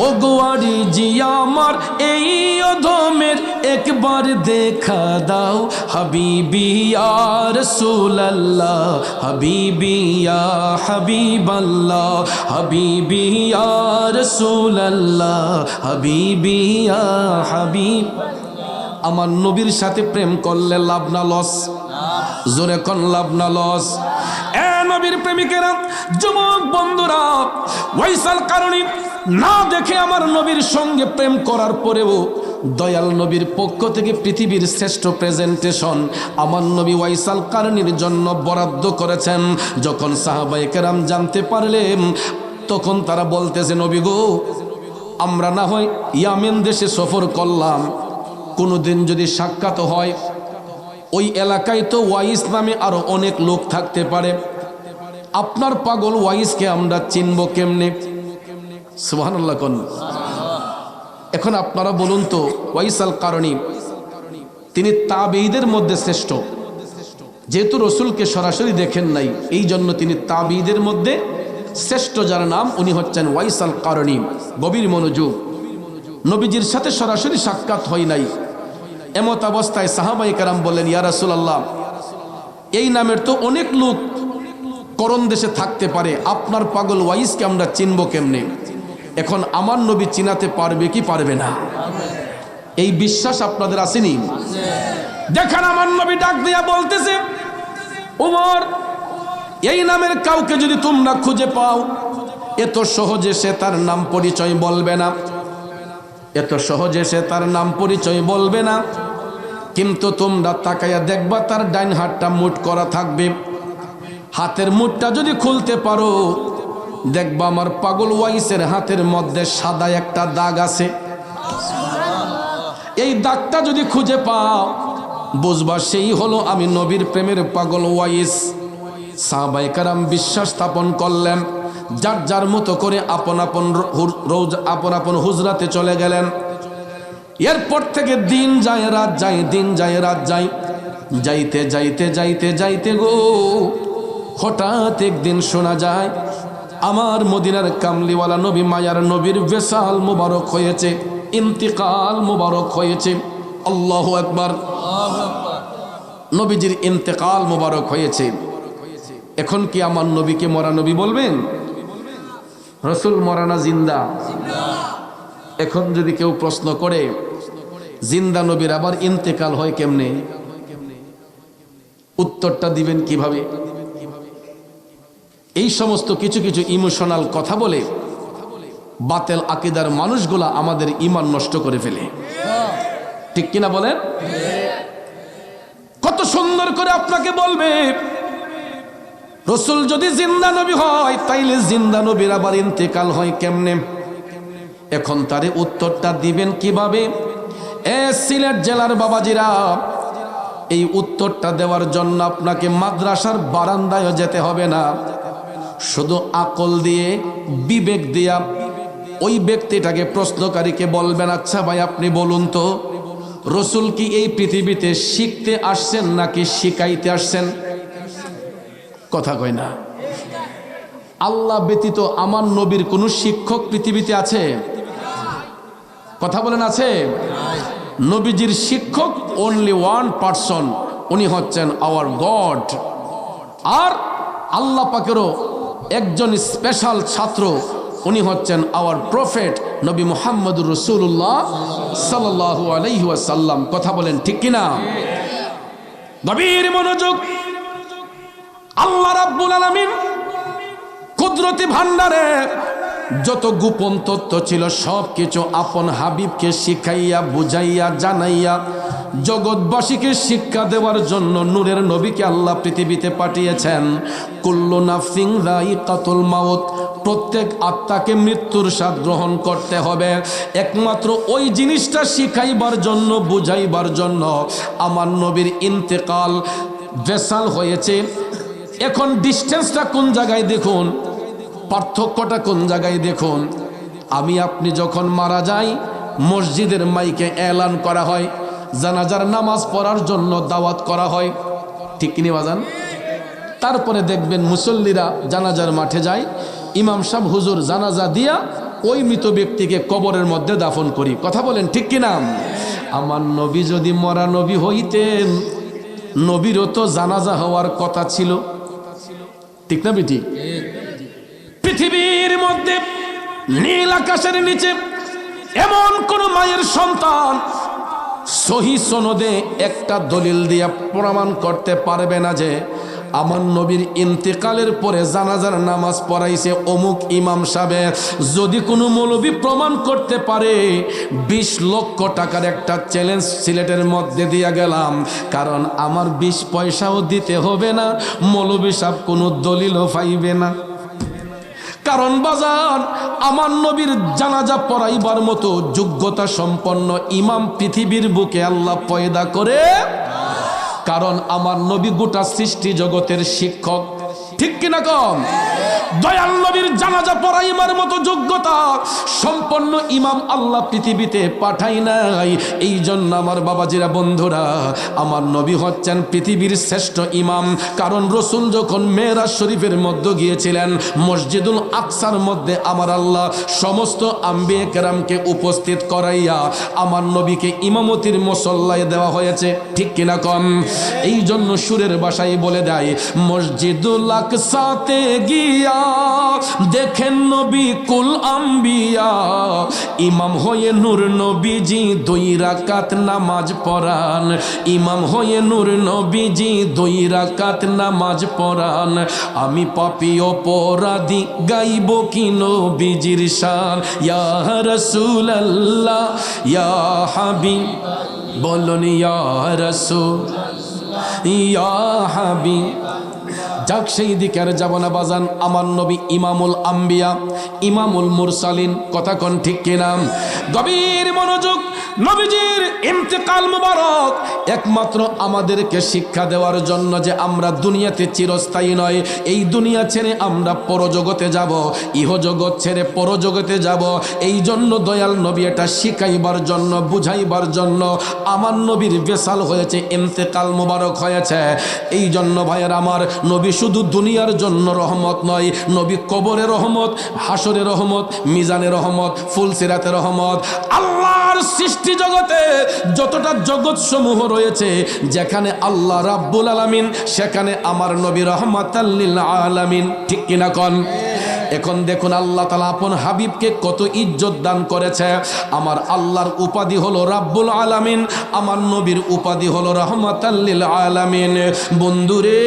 Speaker 1: ও গোয়ারি জি আমার এই অধমের একবার দেখা দাও, হাবিবি ইয়া রাসূলুল্লাহ, হাবিবি ইয়া হাবিবাল্লাহ, হাবিবি ইয়া রাসূলুল্লাহ, হাবিবি ইয়া হাবিব। আমার নবীর সাথে প্রেম করলে লাভ না লস? জোরে কোন লাভ না লস? এ নবীর প্রেমিকেরা, যুবক বন্ধুরা, ওয়াইসাল কারণী না দেখে আমার নবীর সঙ্গে প্রেম করার পরেও দয়াল নবীর পক্ষ থেকে পৃথিবীর শ্রেষ্ঠ প্রেজেন্টেশন আমার নবী ওয়াইসাল কারণীর জন্য বরাদ্দ করেছেন। যখন সাহাবায়ে কেরাম জানতে পারলেন, তখন তারা বলতেছে, নবী গো, আমরা না হয় ইয়ামেন দেশে সফর করলাম, কোনোদিন যদি সাক্ষাৎ হয়, ওই এলাকায় তো ওয়াইস নামে আরো অনেক লোক থাকতে পারে, আপনার পাগল ওয়াইসকে আমরা চিনব কেমনে? সুবহানাল্লাহ কোন। এখন আপনারা বলুন তো, ওয়াইসাল কারণী তিনি তাবেঈদের মধ্যে শ্রেষ্ঠ। যেহেতু রসুলকে সরাসরি দেখেন নাই, এই জন্য তিনি তাবেঈদের মধ্যে শ্রেষ্ঠ। যার নাম, উনি হচ্ছেন ওয়াইসাল কারণী। গভীর মনোযোগ, নবীজির সাথে সরাসরি সাক্ষাৎ হয় নাই, এমত অবস্থায় সাহাবায়ে কেরাম বললেন, ইয়া রাসূলুল্লাহ, এই নামের তো অনেক লোক করণ দেশে থাকতে পারে, আপনার পাগল ওয়াইসকে আমরা চিনব কেমনে? এখন আমার নবী চিনাতে পারবে কি পারবে না? এই বিশ্বাস আপনাদের আসেনি? দেখেন আমার নবী ডাক দিয়া বলতেছে, ওমর, এই নামের কাউকে যদি তোমরা খুঁজে পাও, এত সহজে সে তার নাম পরিচয় বলবে না, এত সহজে সে তার নাম পরিচয় বলবে না, কিন্তু তোমরা তাকাইয়া দেখবা তার ডাইন হাতটা মুঠ করা থাকবে। হাতের মুঠটা যদি খুলতে পারো, দেখবা আমার পাগল ওয়াইসের হাতের মধ্যে সাদা একটা দাগ আছে। এই দাগটা যদি খুঁজে পাও, বুঝবা সেই হলো আমি নবীর প্রেমের পাগল ওয়াইস। সাহাবায়ে কেরাম বিশ্বাস স্থাপন করলেন, যার যার মতো করে আপন আপন হুজরাতে চলে গেলেন। এরপর থেকে দিন যায় রাত যায়, দিন যায় রাত যায়, যাইতে যাইতে যাইতে যাইতে গো, হঠাৎ একদিন শোনা যায় আমার মদিনার কামলিওয়ালা নবী, মায়ার নবীর বেসাল মুবারক হয়েছে, ইন্তিকাল মুবারক হয়েছে। আল্লাহু আকবার। নবীজির ইন্তেকাল মুবারক হয়েছে। এখন কি আমার নবীকে মরা নবী বলবেন? রসুল মরা না জিন্দা? এখন যদি কেউ প্রশ্ন করে, জিন্দা নবীর আবার ইন্তেকাল হয় কেমনে, উত্তরটা দিবেন কিভাবে? এই সমস্ত কিছু কিছু ইমোশনাল কথা বলে বাতেল আকীদার মানুষগুলা আমাদের ঈমান নষ্ট করে ফেলে, ঠিক কিনা বলেন? কত সুন্দর করে আপনাকে বলবে, রসুল যদি জিন্দা নবী হয়, তাইলে জিন্দা নবীর আবার ইন্তেকাল হয় কেমনে? এখন তারে উত্তরটা দিবেন কিভাবে? এ সিলেট জেলার বাবাজিরা, এই উত্তরটা দেওয়ার জন্য আপনাকে মাদ্রাসার বারান্দায় যেতে হবে না, শুধু আকল দিয়ে, বিবেক দিয়া ওই ব্যক্তিটাকে, প্রশ্নকারীকে বলবেন, আচ্ছা ভাই আপনি বলুন তো, রসুল কি এই পৃথিবীতে শিখতে আসছেন নাকি শিখাইতে আসছেন? কথা কয় না। আল্লাহ ব্যতীত আমার নবীর কোন শিক্ষক পৃথিবীতে আছে? কথা বলেন আছে? নবীজির শিক্ষক অনলি ওয়ান পারসন, উনি হচ্ছেন আওয়ার গড। আর আল্লাহ পাকেরও একজন স্পেশাল ছাত্র, উনি হচ্ছেন আওয়ার প্রফেট নবী মুহাম্মদুর রাসূলুল্লাহ সাল্লাল্লাহু আলাইহি ওয়াসাল্লাম। কথা বলেন ঠিক কিনা? গভীর মনোযোগ। আল্লাহ রাব্বুল আলামিন কুদরতি ভান্ডারে যত গোপন তথ্য ছিল সব কিছু আপন হাবিবকে শিখাইয়া বুঝাইয়া জানাইয়া জগৎবাসীকে শিক্ষা দেওয়ার জন্য নূরের নবীকে আল্লাহ পৃথিবীতে পাঠিয়েছেন। কুল্লু নাফসিন যায়িকাতুল মাউত, প্রত্যেক আত্মাকে মৃত্যুর স্বাদ গ্রহণ করতে হবে। একমাত্র ওই জিনিসটা শিখাইবার জন্য বুঝাইবার জন্য আমার নবীর ইন্তেকাল ভেসাল হয়েছে। এখন ডিস্টেন্সটা কোন জায়গায় দেখুন, পার্থক্যটা কোন জায়গায় দেখুন। আমি আপনি যখন মারা যাই মসজিদের মাইকে এলান করা হয়, জানাজার নামাজ পড়ার জন্য দাওয়াত করা হয়, ঠিক কিনা বাজান? তারপরে দেখবেন মুসল্লিরা জানাজার মাঠে যায়, ইমাম সাহেব হুজুর জানাজা দিয়া ওই মৃত ব্যক্তিকে কবরের মধ্যে দাফন করি। কথা বলেন ঠিক কিনা? আমার নবী যদি মরা নবী হইতেন, নবীরও তো জানাজা হওয়ার কথা ছিল, ঠিক না বেটি? পৃথিবীর মধ্যে নীল আকাশের নিচে এমন কোন মায়ের সন্তান সহি সনদে একটা দলিল দিয়া প্রমাণ করতে পারবে না যে আমার নবীর ইন্তেকালের পরে জানাজার নামাজ পড়াইছে অমুক ইমাম সাহেব। যদি কোনো মৌলবী প্রমাণ করতে পারে, 20 লক্ষ টাকার একটা চ্যালেঞ্জ সিলেটের মধ্যে দিয়া গেলাম, কারণ আমার 20 পয়সাও দিতে হবে না, মৌলবী সাহেব কোনো দলিলও পাইবে না। কারণ বাজান, আমার নবীর জানাজা পড়াইবার মতো যোগ্যতা সম্পন্ন ইমাম পৃথিবীর বুকে আল্লাহ পয়দা করে। কারণ আমার নবী গোটা সৃষ্টি জগতের শিক্ষক, ঠিক কিনা কম? দয়াল নবীর জানাজা পড়াইবার মতো যোগ্যতা সম্পন্ন ইমাম আল্লাহ পৃথিবীতে পাঠাই নাই। এই জন্য আমার বাবাজিরা বন্ধুরা, আমার নবী হচ্ছেন পৃথিবীর শ্রেষ্ঠ ইমাম। কারণ রসুল যখন মেরাজ শরীফের মধ্যে গিয়েছিলেন, মসজিদুল আকসার মধ্যে আমার আল্লাহ সমস্ত আম্বিয়ে কেরামকে উপস্থিত করাইয়া আমার নবীকে ইমামতির মুসল্লায় দেওয়া হয়েছে, ঠিক কিনা কম? এই জন্য সুরের ভাষায় বলে দেয়, মসজিদুল আকসাতে গিয়া দেখেন নবী কুল আম্বিয়া, ইমাম হয়ে নূর নবীজি 2 রাকাত নামাজ পড়ান, ইমাম হয়ে নূর নবীজি 2 রাকাত নামাজ পড়ান। আমি পাপী অপরাধী গাইব কি নবীজির শান, ইয়া রাসূলুল্লাহ ইয়া হাবিব, বলুন ইয়া রাসূল ইয়া হাবিব। যাক, সেই দিকে আর যাব না বাজান। আমার নবী ইমামুল আম্বিয়া, ইমামুল মুরসালিন, কথা কোন ঠিক কিনা? গভীর মনোযোগ। নবীজির ইন্তেকাল মুবারক একমাত্র আমাদেরকে শিক্ষা দেওয়ার জন্য যে আমরা দুনিয়াতে চিরস্থায়ী নয়, এই দুনিয়া ছেড়ে আমরা পরজগতে যাব, ইহজগৎ ছেড়ে পরজগতে যাব। এই জন্য দয়াল নবী এটা শিখাইবার জন্য, বুঝাইবার জন্য আমার নবীর বেসাল হয়েছে, ইন্তেকাল মুবারক হয়েছে। এই জন্য ভাইয়ের আমার, নবী শুধু দুনিয়ার জন্য রহমত নয়, নবী কবরে রহমত, হাসরে রহমত, মিজানে রহমত, ফুলসিরাতে রহমত। আল্লাহর সৃষ্টি জগতে যতটা জগৎ সমূহ রয়েছে, যেখানে আল্লাহ রাব্বুল আলামিন, সেখানে আমার নবী রহমাতাল লিল আলামিন, ঠিক কিনা কোন? এখন দেখুন আল্লাহ তাআলা আপন হাবিবকে কত ইজ্জত দান করেছে। আমার আল্লাহর উপাধি হলো রাব্বুল আলামিন, আমার নবীর উপাধি হলো রহমাতাল লিল আলামিন। বন্ধুরে,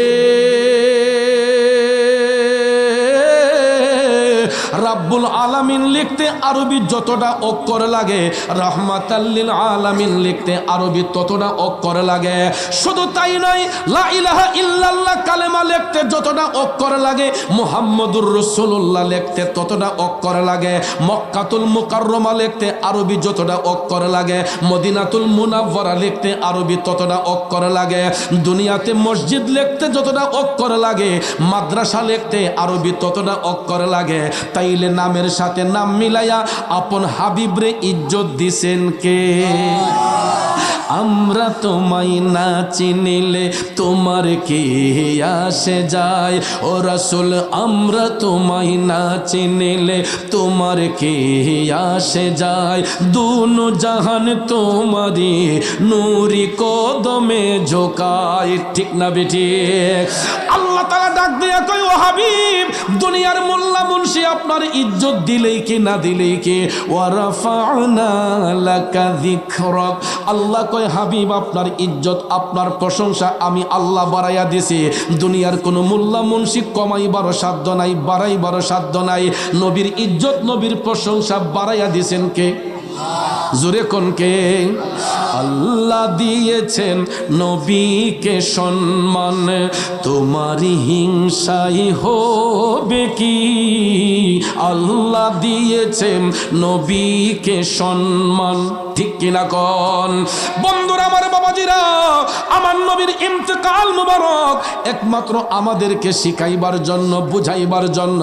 Speaker 1: রাব্বুল আলামিন লিখতে আরবি যতটা অক্ষর লাগে, রাহমাতাল লিল আলামিন লিখতে আরবি ততটা অক্ষর লাগে। শুধু তাই নয়, লা ইলাহা ইল্লাল্লাহ কালেমা লিখতে যতটা অক্ষর লাগে, মুহাম্মদুর রাসূলুল্লাহ লিখতে ততটা অক্ষর লাগে। মক্কাতুল মুকাররমা লিখতে আরবি যতটা অক্ষর লাগে, মদিনাতুল মুনাওয়ারা লিখতে আরবি ততটা অক্ষর লাগে। দুনিয়াতে মসজিদ লিখতে যতটা অক্ষর লাগে, মাদ্রাসা লিখতে আরবি ততটা অক্ষর লাগে। তাইলে নামের সাথে নাম মিলাইয়া আপন হাবিবরে ইজ্জত দিছেন কে? আমরা তোমায় না চিনিলে তোমার কে আসে যায়। ও রাসূল আমরা তোমায় না চিনিলে তোমার কে আসে যায়। দুনো জাহান তোমারি নূরি কদমে ঝোকায়। ঠিক না বেটি? আল্লাহ তাআলা ডাক দিয়া কয় ও হাবিব, দুনিয়ার মোল্লা মুন্সি আপনার ইজ্জত দিলেই কি না দিলেই কি, ওয়া রাফা'না লাকা যিকরাক। আল্লাহ কয় হাবিব আপনার ইজ্জত আপনার প্রশংসা আমি আল্লাহ বাড়াইয়া দিছি। দুনিয়ার কোনো মোল্লা মুন্সি কমাইবার সাধ্য নাই, বাড়াইবার সাধ্য নাই। নবীর ইজ্জত নবীর প্রশংসা বাড়াইয়া দিছেন কে? জোরে কোন কে? আল্লাহ দিয়েছেন নবীকে সম্মান, তোমারই হিংসাই হবে কি? আল্লাহ দিয়েছেন নবীকে সম্মান। ঠিক কিনা কোন? বন্ধুরা আমার, বাবাজিরা আমার, নবীর ইন্তেকাল মুবারক একমাত্র আমাদেরকে শিখাইবার জন্য, বুঝাইবার জন্য।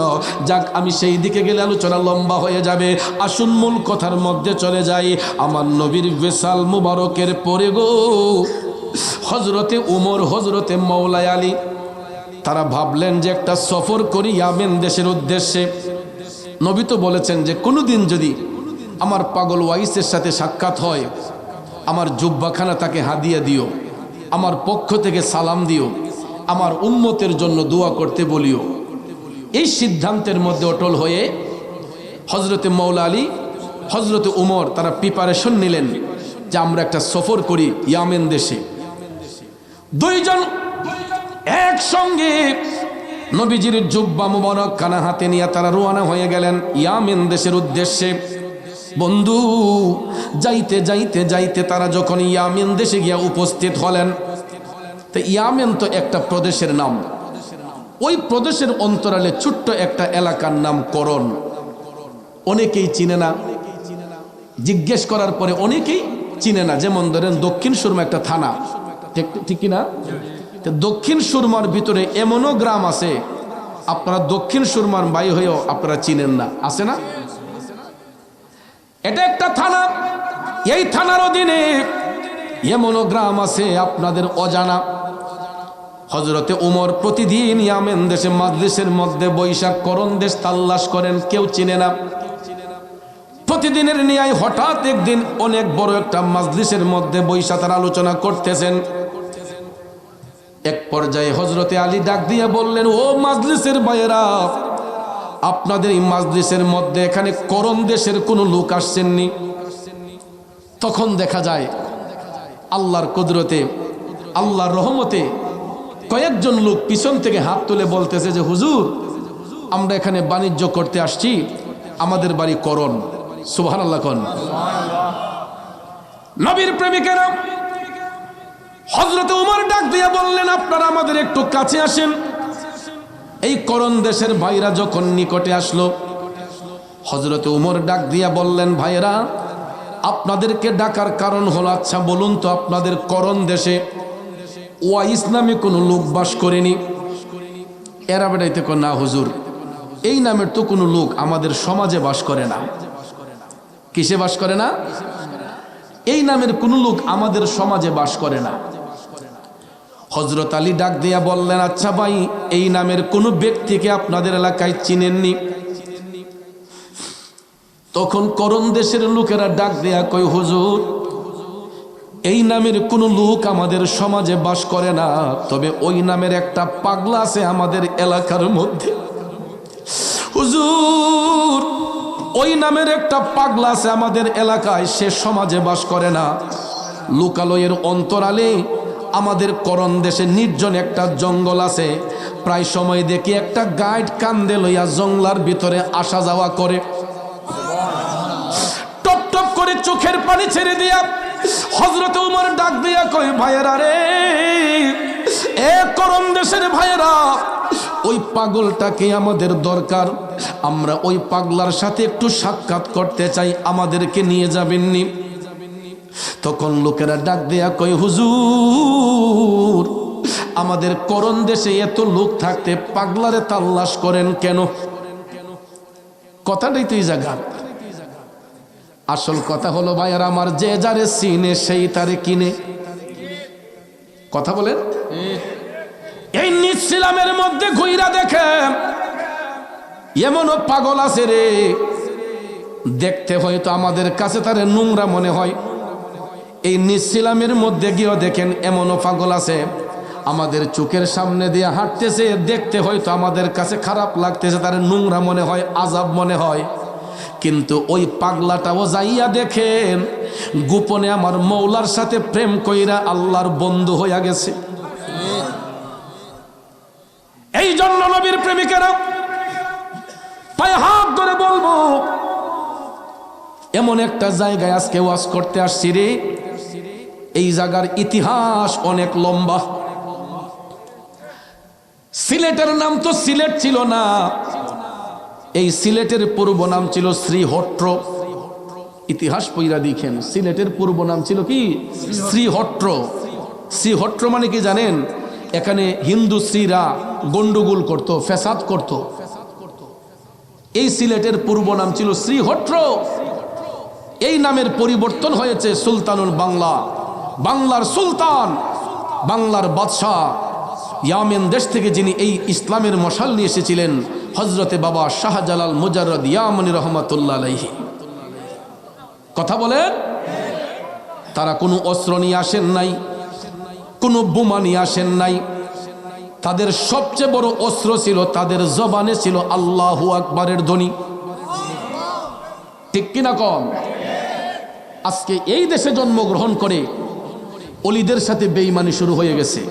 Speaker 1: যাক, আমি সেই দিকে গেলে আলোচনা লম্বা হয়ে যাবে। আসুন মূল কথার মধ্যে চলে যাই। আমার নবীর বিশাল মুবারকের পরে গো হযরতে উমর, হযরতে মওলা আলী তারা ভাবলেন যে একটা সফর করি ইয়ামেন দেশের উদ্দেশ্যে। নবী তো বলেছেন যে কোনোদিন যদি আমার পাগল ওয়াইসের সাথে সাক্ষাৎ হয়, আমার জুব্বাখানা তাকে হাদিয়া দিও, আমার পক্ষ থেকে সালাম দিও, আমার উম্মতের জন্য দোয়া করতে বলিও। এই সিদ্ধান্তের মধ্যে অটল হয়ে হযরতে মওলা আলী, হযরতে উমর তারা প্রিপারেশন নিলেন যে আমরা একটা সফর করি ইয়ামেন দেশে। দুইজন একসঙ্গে নবীজির জুব্বা মুবারক খানা হাতে নিয়ে তারা রওনা হয়ে গেলেন ইয়ামেন দেশের উদ্দেশ্যে। বন্ধু, যাইতে যাইতে যাইতে তারা যখন ইয়ামেন দেশে গিয়া উপস্থিত হলেন, তো ইয়ামেন তো একটা প্রদেশের নাম। ওই প্রদেশের অন্তরালে ছোট্ট একটা এলাকার নাম করন। অনেকেই চিনে না, জিজ্ঞেস করার পরে অনেকেই চিনে না। যেমন ধরেন দক্ষিণ সুরমা একটা থানা, ঠিক কিনা? দক্ষিণ সুরমার ভিতরে এমনও গ্রাম আছে আপনারা দক্ষিণ সুরমার বাই হয়েও আপনারা চিনেন না, আছে না? এটা একটা থানা। এই থানার অধীনে এমনও গ্রাম আছে আপনাদের অজানা। হযরতে উমর প্রতিদিন ইয়ামেন দেশে মাজলিসের মধ্যে বৈশাখ করণ দেশ তাল্লাশ করেন, কেউ চিনে না। প্রতিদিনের ন্যায় হঠাৎ একদিন অনেক বড় একটা মাজলিসের মধ্যে বৈশা তারা আলোচনা করতেছেন। এক পর্যায়ে হযরতে আলী ডাক দিয়ে বললেন, ও মাজলিসের ভাইয়েরা, আপনাদের এই মাজলিসের মধ্যে এখানে করণ দেশের কোনো লোক আসছেননি? তখন দেখা যায় আল্লাহর কুদরতে, আল্লাহর রহমতে কয়েকজন লোক পিছন থেকে হাত তুলে বলতেছে যে হুজুর, আমরা এখানে বাণিজ্য করতে আসছি, আমাদের বাড়ি করণ। সুবহানাল্লাহ কোন? নবীর প্রেমিকেরা হযরতে উমর ডাক দিয়ে বললেন, আপনারা আমাদের একটু কাছে আসেন। এই করণ দেশের ভাইরা যখন নিকটে আসলো, হযরতে উমর ডাক দিয়া বললেন, ভাইরা আপনাদেরকে ডাকার কারণ হলো, আচ্ছা বলুন তো আপনাদের করণ দেশে ওয়াইস নামে কোনো লোক বাস করেনি? এরা বেড়াইতে কো না হুজুর, এই নামের তো কোনো লোক আমাদের সমাজে বাস করে না। কিসে বাস করে না? এই নামের কোনো লোক আমাদের সমাজে বাস করে না। হযরত আলী ডাক দিয়া বললেন, আচ্ছা ভাই, এই নামের কোনো ব্যক্তিকে আপনাদের এলাকায় চিনেননি? তখন করণ দেশের লোকেরা ডাক দেয়া কয়, হুজুর এই নামের কোনো লোক আমাদের সমাজে বাস করে না, তবে ওই নামের একটা পাগলা আছে আমাদের এলাকার মধ্যে। হুজুর ওই নামের একটা পাগলা আছে আমাদের এলাকায়, সে সমাজে বাস করে না। লোকালয়ের অন্তরালে আমাদের করণ দেশে নির্জন একটা জঙ্গল আছে, প্রায় সময় দেখি একটা গাইড কান্দে লইয়া জঙ্গলার ভিতরে আসা যাওয়া করে। টপ টপ করে চোখের পানি ছেড়ে দিয়া হযরতে উমর ডাক দিয়া কই, ভাইয়েরা রে, এ করণ দেশের ভাইয়েরা, ওই পাগলটাকে আমাদের দরকার, আমরা ওই পাগলার সাথে একটু সাক্ষাৎ করতে চাই, আমাদেরকে নিয়ে যাবেননি? তখন লোকেরা ডাক দেয়া কই, হুজুর আমাদের করণ দেশে এত লোক থাকতে পাগলারে তাল্লাশ করেন কেন? কথাটাই তো এই জায়গা। আসল কথা হলো ভাইয়ার আমার, যে যারে চিনে সেই তারে কিনে। কথা বলেন। এই নিঃসিলামের মধ্যে ঘুইরা দেখে এমনও পাগল আছে রে, দেখতে হয়তো আমাদের কাছে তারে নোংরা মনে হয়। এই নিঃসিলামের মধ্যে গিয়েও দেখেন এমনও পাগল আছে, আমাদের চোখের সামনে দিয়ে হাঁটতেছে, দেখতে হয়তো আমাদের কাছে খারাপ লাগতেছে, তার নোংরা মনে হয়, আজাব মনে হয়। কিন্তু ওই পাগলাটাও যাইয়া দেখেন গোপনে আমার মৌলার সাথে প্রেম কইরা আল্লাহর বন্ধু হইয়া গেছে। এই জন্য নবীর প্রেমিকেরা পায়ে হাত ধরে বলবো, এমন একটা জায়গায় আজকে ওয়াজ করতে আসছি রে, এই জায়গার ইতিহাস অনেক লম্বা। সিলেটের নাম তো সিলেট ছিল না, এই সিলেটের পূর্ব নাম ছিল শ্রীহট্ট। ইতিহাস পইরা দেখেন, সিলেটের পূর্ব নাম ছিল কি? শ্রীহট্ট। শ্রীহট্ট মানে কি জানেন? এখানে হিন্দু স্ত্রীরা গন্ডগোল করত, ফ্যাসাদ করত। এই সিলেটের পূর্ব নাম ছিল শ্রীহট্ট। এই নামের পরিবর্তন হয়েছে সুলতানুল বাংলা, বাংলার সুলতান, বাংলার বাদশাহ ইয়ামেন দেশ থেকে যিনি এই ইসলামের মশাল নিয়ে এসেছিলেন, হজরতে বাবা শাহজালাল মুজাররদ ইয়ামানি রহমাতুল্লাহ আলাইহি। কথা বলেন। তারা কোনো অস্ত্র নিয়ে আসেন নাই, কোনো বোমা নিয়ে আসেন নাই, তাদের সবচেয়ে বড় অস্ত্র ছিল, তাদের জবানে ছিল আল্লাহু আকবারের ধ্বনি। ঠিক কিনা কম? আজকে এই দেশে জন্মগ্রহণ করে অলিদের সাথে বেঈমানি শুরু হয়ে গেছে।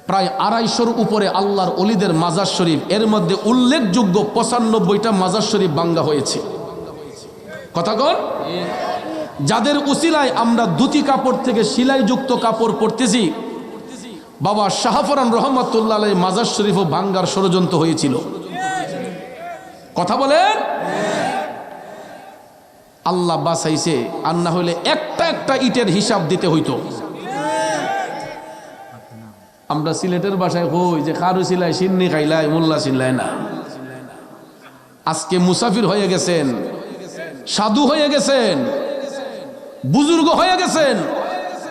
Speaker 1: প্রায় 250-র উপরে আল্লাহর অলিদের মাজার শরীফ, এর মধ্যে উল্লেখযোগ্য 95টা মাজার শরীফ ভাঙ্গা হয়েছে। কথা কর। যাদের উসিলায় আমরা ধুতি কাপড় থেকে সেলাইযুক্ত কাপড় পরতেছি, বাবা শাহফরান রহমাতুল্লাহ আলাইহি মাজার শরীফও ভাঙ্গার ষড়যন্ত্র হয়েছিল। কথা বলেন। আল্লাহ বাঁচাইছে, আর না হলে একটা একটা ইটের হিসাব দিতে হইতো। আমরা সিলেটের ভাষায় কই যে খারু সিলাই সিন্নি খাইলাই মোল্লা সিল্লাই না। আজকে মুসাফির হয়ে গেছেন, সাধু হয়ে গেছেন, বুজুর্গ হয়ে গেছেন।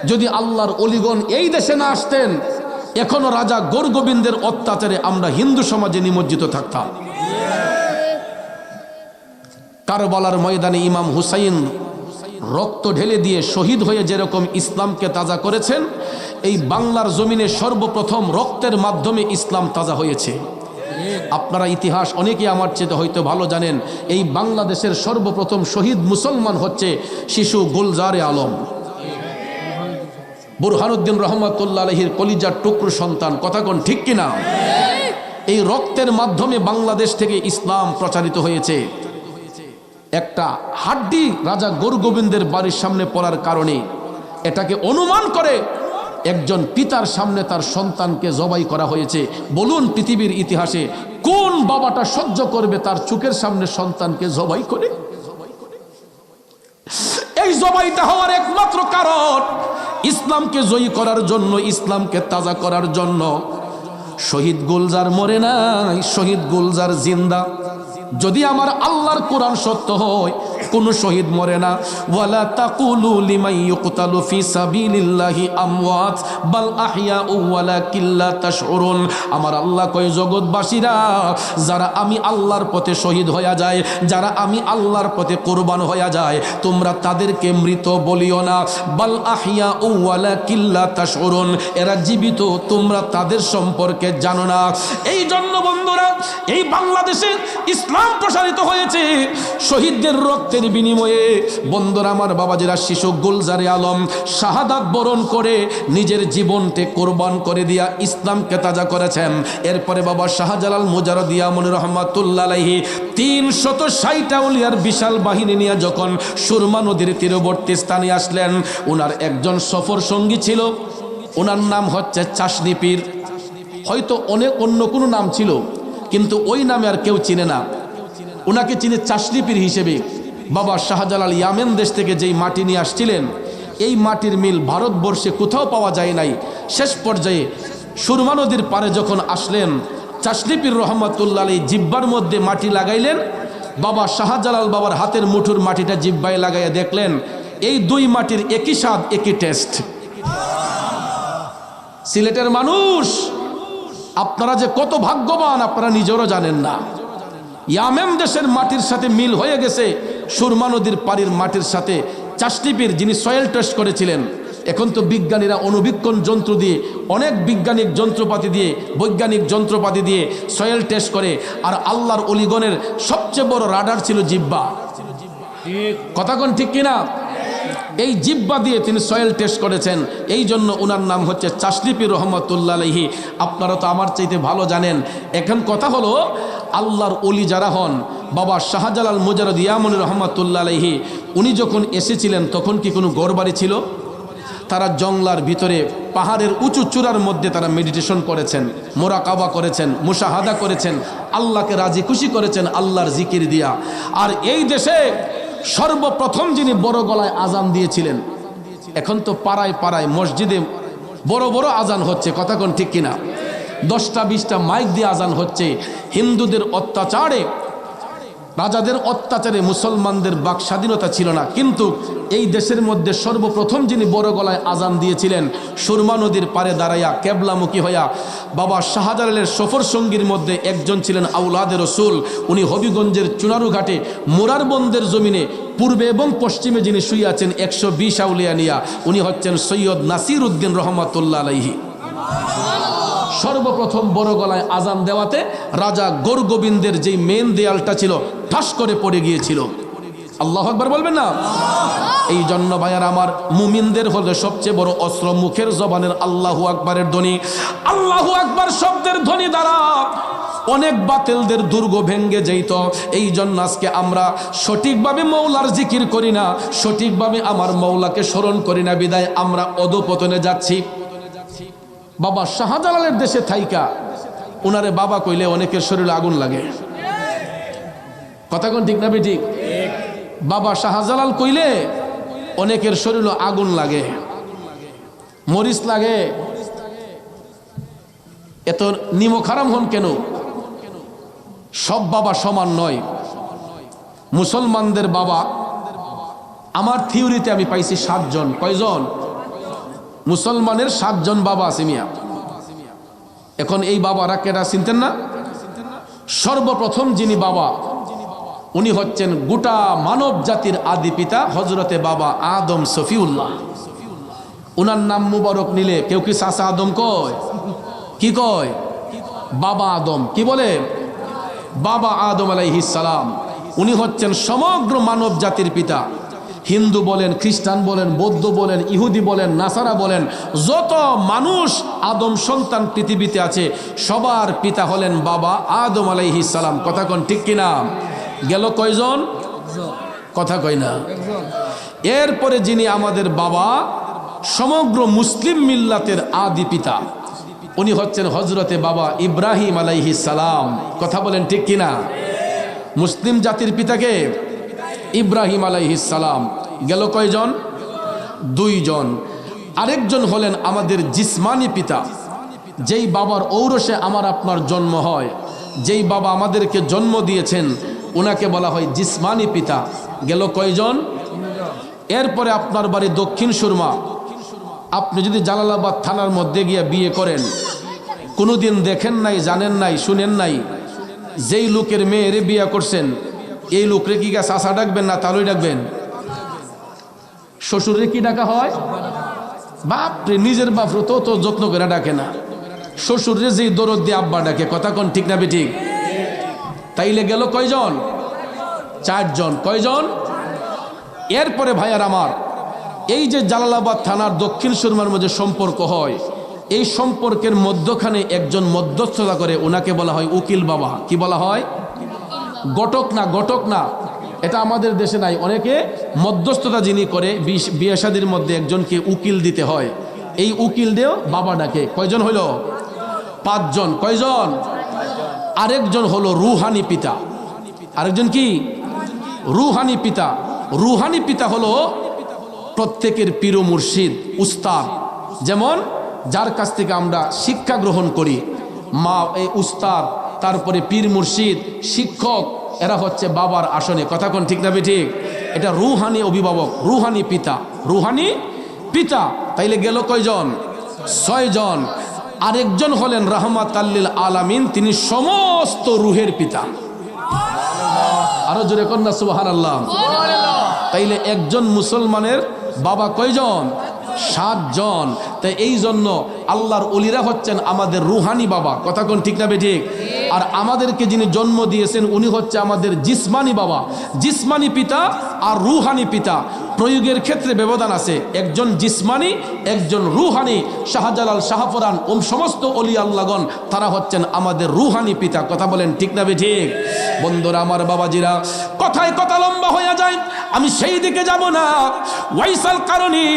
Speaker 1: যদি আল্লাহর অলিগণ এই দেশে না আসতেন, এখনো রাজা গৌরগোবিন্দের অত্যাচারে আমরা হিন্দু সমাজে নিমজ্জিত থাকতাম। কারবালার ময়দানে ইমাম হুসাইন রক্ত ঢেলে দিয়ে শহীদ হয়ে যেরকম ইসলামকে তাজা করেছেন, এই বাংলার জমিনে সর্বপ্রথম রক্তের মাধ্যমে ইসলাম তাজা হয়েছে। আপনারা ইতিহাস অনেকে আমার চেয়ে হয়তো ভালো জানেন, এই বাংলাদেশের সর্বপ্রথম শহীদ মুসলমান হচ্ছে শিশু গুলজারে আলম, বুরহানুদ্দিন রহমাতুল্লাহ আলাইহির কলিজার টুকরো সন্তান। কথা কোন ঠিক কিনা? এই রক্তের মাধ্যমে বাংলাদেশ থেকে ইসলাম প্রচারিত হয়েছে। একটা হাড্ডি রাজা গৌরগোবিন্দের বাড়ির সামনে পড়ার কারণে এটাকে অনুমান করে একজন পিতার সামনে তার সন্তানকে জবাই করা হয়েছে। বলুন পৃথিবীর ইতিহাসে কোন বাবাটা সহ্য করবে তার চোখের সামনে সন্তানকে জবাই করে? এই জবাইটা হওয়ার একমাত্র কারণ ইসলামকে জয়ী করার জন্য, ইসলামকে তাজা করার জন্য। শহীদ গুলজার মরে নাই, শহীদ গুলজার জিন্দা। যদি আমার আল্লাহর কোরআন সত্য হয়, কোন শহীদ মরে না। ওয়ালা তাকুলু লিমান ইউকতালু ফি সাবিলিল্লাহি আমওয়াত বাল আহইয়াউ ওয়ালাকিন লা তাশউরুন। আমার আল্লাহ কয়, জগৎবাসীরা, যারা আমি আল্লাহর পথে শহীদ হয়ে যায়, যারা আমি আল্লাহর পথে কুরবান হয়ে যায়, তোমরা তাদেরকে মৃত বলিও না। বাল আহইয়াউ ওয়ালাকিন লা তাশউরুন, এরা জীবিত, তোমরা তাদের সম্পর্কে জানো না। এই জন্য বন্ধুরা, এই বাংলাদেশে ইসলাম প্রসারিত হয়েছে শহীদদের রক্তের বিনিময়ে। বন্ধুরা আমার, বাবাজিরা, শিশু গুলজারে আলম শাহাদাত বরণ করে নিজের জীবনকে কোরবান করে দিয়া ইসলামকে তাজা করেছেন। এরপরে বাবা শাহজালাল মুজাররদ ইয়ামানি রহমাতুল্লাহ আলাইহি 360 আউলিয়ার বিশাল বাহিনী নিয়ে যখন সুরমা নদীর তীরবর্তী স্থানে আসলেন, ওনার একজন সফর সঙ্গী ছিল, ওনার নাম হচ্ছে চাশনি পীর। হয়তো অনেক অন্য কোনো নাম ছিল, কিন্তু ওই নামে আর কেউ চিনে না। ওনাকে চিনে চাশনি পীর হিসেবে। বাবা শাহজালাল ইয়ামেন দেশ থেকে যেই মাটি নিয়ে আসছিলেন, এই মাটির মিল ভারতবর্ষে কোথাও পাওয়া যায় নাই। শেষ পর্যায়ে সুরমা নদীর পারে যখন আসলেন, চাশনি পীর রহমাতুল্লাহ আলাইহি জিব্বার মধ্যে মাটি লাগাইলেন, বাবা শাহজালাল বাবার হাতের মুঠোর মাটিটা জিহ্বায় লাগাইয়া দেখলেন এই দুই মাটির একই স্বাদ, একই টেস্ট। সিলেটের মানুষ আপনারা যে কত ভাগ্যবান আপনারা নিজেরও জানেন না। ইয়ামেন দেশের মাটির সাথে মিল হয়ে গেছে সুরমা নদীর পানির মাটির সাথে। চাষটিপির যিনি সয়েল টেস্ট করেছিলেন, এখন তো বিজ্ঞানীরা অণুবীক্ষণ যন্ত্র দিয়ে, অনেক বৈজ্ঞানিক যন্ত্রপাতি দিয়ে সয়েল টেস্ট করে। আর আল্লাহর অলিগণের সবচেয়ে বড় রাডার ছিল জিহ্বা। কথা কোন ঠিক কিনা? এই জিহ্বা দিয়ে তিনি সয়েল টেস্ট করেছেন। এই জন্য ওনার নাম হচ্ছে চাশরিফি রহমতুল্লাহ আলাইহি। আপনারা তো আমার চাইতে ভালো জানেন। এখন কথা হলো, আল্লাহর অলি যারা হন, বাবা শাহজালাল মুজাররদ ইয়ামনি রহমতুল্লাহ আলাইহি, উনি যখন এসেছিলেন তখন কি কোনো ঘরবাড়ি ছিল? তারা জংলার ভিতরে পাহাড়ের উঁচু চূড়ার মধ্যে তারা মেডিটেশন করেছেন, মোরাকাবা করেছেন, মুশাহাদা করেছেন, আল্লাহকে রাজি খুশি করেছেন আল্লাহর জিকির দিয়া। আর এই দেশে সর্বপ্রথম যিনি বড় গলায় আজান দিয়েছিলেন, এখন তো পাড়ায় পাড়ায় মসজিদে বড় বড় আজান হচ্ছে। কথা কোন ঠিক কিনা? 10টা 20টা মাইক দিয়ে আজান হচ্ছে। হিন্দুদের অত্যাচারে, রাজাদের অত্যাচারে মুসলমানদের বাক স্বাধীনতা ছিল না, কিন্তু এই দেশের মধ্যে সর্বপ্রথম যিনি বড় গলায় আজান দিয়েছিলেন, সুরমা নদীর পারে দাঁড়াইয়া কেবলামুখী হইয়া, বাবা শাহজালালের সফর সঙ্গীর মধ্যে একজন ছিলেন আউলাদে রসুল। উনি হবিগঞ্জের চুনারু ঘাটে মোরারবন্দের জমিনে পূর্বে এবং পশ্চিমে যিনি শুয়ে আছেন 120 আউলিয়া নিয়া, উনি হচ্ছেন সৈয়দ নাসির উদ্দিন রহমতুল্লাহ আলাইহি। সর্বপ্রথম বড় গলায় আজান দেওয়াতে রাজা গোরগোবিন্দের যেই মেন দেয়ালটা ছিল ঠাস করে পড়ে গিয়েছিল। আল্লাহু আকবার বলবেন না? এই জন্য ভাইয়ার আমার, মুমিনদের হলো সবচেয়ে বড় অস্ত্র মুখের জবানের আল্লাহু আকবারের ধ্বনি। আল্লাহু আকবার শব্দের ধ্বনি দ্বারা অনেক বাতিলদের দুর্গ ভেঙ্গে যেত। এই জন্য আজকে আমরা সঠিকভাবে মৌলার জিকির করি না, সঠিকভাবে আমার মৌলাকে স্মরণ করি না, বিদায় আমরা অধপতনে যাচ্ছি। বাবা শাহজালালের দেশে থাইকা উনারে বাবা কইলে অনেকের শরীরে আগুন লাগে। কথা কোন ঠিক না বেঠিক? বাবা শাহজালাল কইলে অনেকের শরীরে আগুন লাগে, মরিচ লাগে। এত নিমক হারাম হন কেন? সব বাবা সমান নয়। মুসলমানদের বাবা, আমার থিওরিতে আমি পাইছি 7 জন। কয়জন? মুসলমানের 7 জন বাবা আছে মিয়া। এখন এই বাবারা কেটা চিনতেন না? সর্বপ্রথম যিনি বাবা, উনি হচ্ছেন গোটা মানব জাতির আদি পিতা হজরতে বাবা আদম সফিউল্লাহ। উনার নাম মুবারক নিলে কেউ কি চাচা আদম কয়? কি কয়? বাবা আদম। কি বলে? বাবা আদম আলাইহিস সালাম। উনি হচ্ছেন সমগ্র মানব জাতির পিতা। হিন্দু বলেন, খ্রিস্টান বলেন, বৌদ্ধ বলেন, ইহুদি বলেন, নাসারা বলেন, যত মানুষ আদম সন্তান পৃথিবীতে আছে সবার পিতা হলেন বাবা আদম আলাইহিস সালাম। কথা কোন ঠিক কিনা? গেল কয়জন? কথা কয় না। এরপরে যিনি আমাদের বাবা, সমগ্র মুসলিম মিল্লাতের আদি পিতা, উনি হচ্ছেন হজরতে বাবা ইব্রাহিম আলাইহিস সালাম। কথা বলেন ঠিক কিনা? মুসলিম জাতির পিতাকে ইব্রাহিম আলাইহিস সালাম। গেল কয়জন? 2 জন। আরেকজন হলেন আমাদের জিসমানি পিতা, যেই বাবার ঔরসে আমার আপনার জন্ম হয়, যেই বাবা আমাদেরকে জন্ম দিয়েছেন, ওনাকে বলা হয় জিসমানি পিতা। গেল কয়জন? এরপরে আপনার বাড়ি দক্ষিণ সুরমা। আপনি যদি জালালাবাদ থানার মধ্যে গিয়ে বিয়ে করেন, কোনোদিন দেখেন নাই, জানেন নাই, শুনেন নাই, যেই লোকের মেয়েরে বিয়ে করছেন, এই লোকরে কি গা চাচা ডাকবেন না তালই ডাকবেন? শ্বশুরে কি ডাকা হয়? বাপরে, নিজের বাপরে তো যত্ন করে ডাকে না, শ্বশুরে যেই দরদ দিয়ে আব্বা ডাকে। কথা কোন ঠিক না বেঠিক? তাইলে গেল কয়জন? 4 জন। কয়জন? এরপরে ভাইয়ার আমার, এই যে জালালাবাদ থানার দক্ষিণ সুরমার মধ্যে সম্পর্ক হয়, এই সম্পর্কের মধ্যখানে একজন মধ্যস্থতা করে, ওনাকে বলা হয় উকিল বাবা। কি বলা হয়? ঘটক না, ঘটক না, এটা আমাদের দেশে নাই। অনেকে মধ্যস্থতা যিনি করে, বিয়ে শাদীর মধ্যে একজনকে উকিল দিতে হয়, এই উকিল দিয়েও বাবা ডাকে। কয়জন হইল? 5 জন। কয়জন? আরেকজন হলো রুহানি পিতা। আরেকজন কি? রুহানি পিতা। রুহানি পিতা হলো প্রত্যেকের পীর মুর্শিদ, উস্তাদ। যেমন যার কাছ থেকে আমরা শিক্ষা গ্রহণ করি, মা এই উস্তাদ, তারপরে পীর মুর্শিদ, শিক্ষক, এরা হচ্ছে বাবার আসনে। কথা কোন ঠিক না ঠিক? এটা রুহানি অভিভাবক, রুহানি পিতা, রুহানি পিতা। তাইলে গেল কয়জন? 6 জন। আরেকজন হলেন রাহমাতাল লিল আলামিন, তিনি সমস্ত রুহের পিতা। আরো জোরে কন্যা সুবহানাল্লাহ। তাইলে একজন মুসলমানের বাবা কয়জন? 7 জন। তাই এই জন্য আল্লাহর ওলিরা হচ্ছেন আমাদের রুহানি বাবা। কথা কোন ঠিক না ঠিক? আর আমাদেরকে যিনি জন্ম দিয়েছেন উনি হচ্ছে আমাদের জিসমানি বাবা, জিসমানি পিতা আর রুহানি পিতা। প্রয়োগের ক্ষেত্রে ব্যবধান আছে, একজন জিসমানি, একজন রুহানি। শাহজালাল, শাহফরান সমস্ত অলি আল্লাহগণ তারা হচ্ছেন আমাদের রুহানি পিতা। কথা বলেন ঠিক না ঠিক? বন্ধুরা আমার, বাবাজিরা, কথায় কথা লম্বা হয়ে যায়, আমি সেই দিকে যাব না। ওয়াইসাল কারণী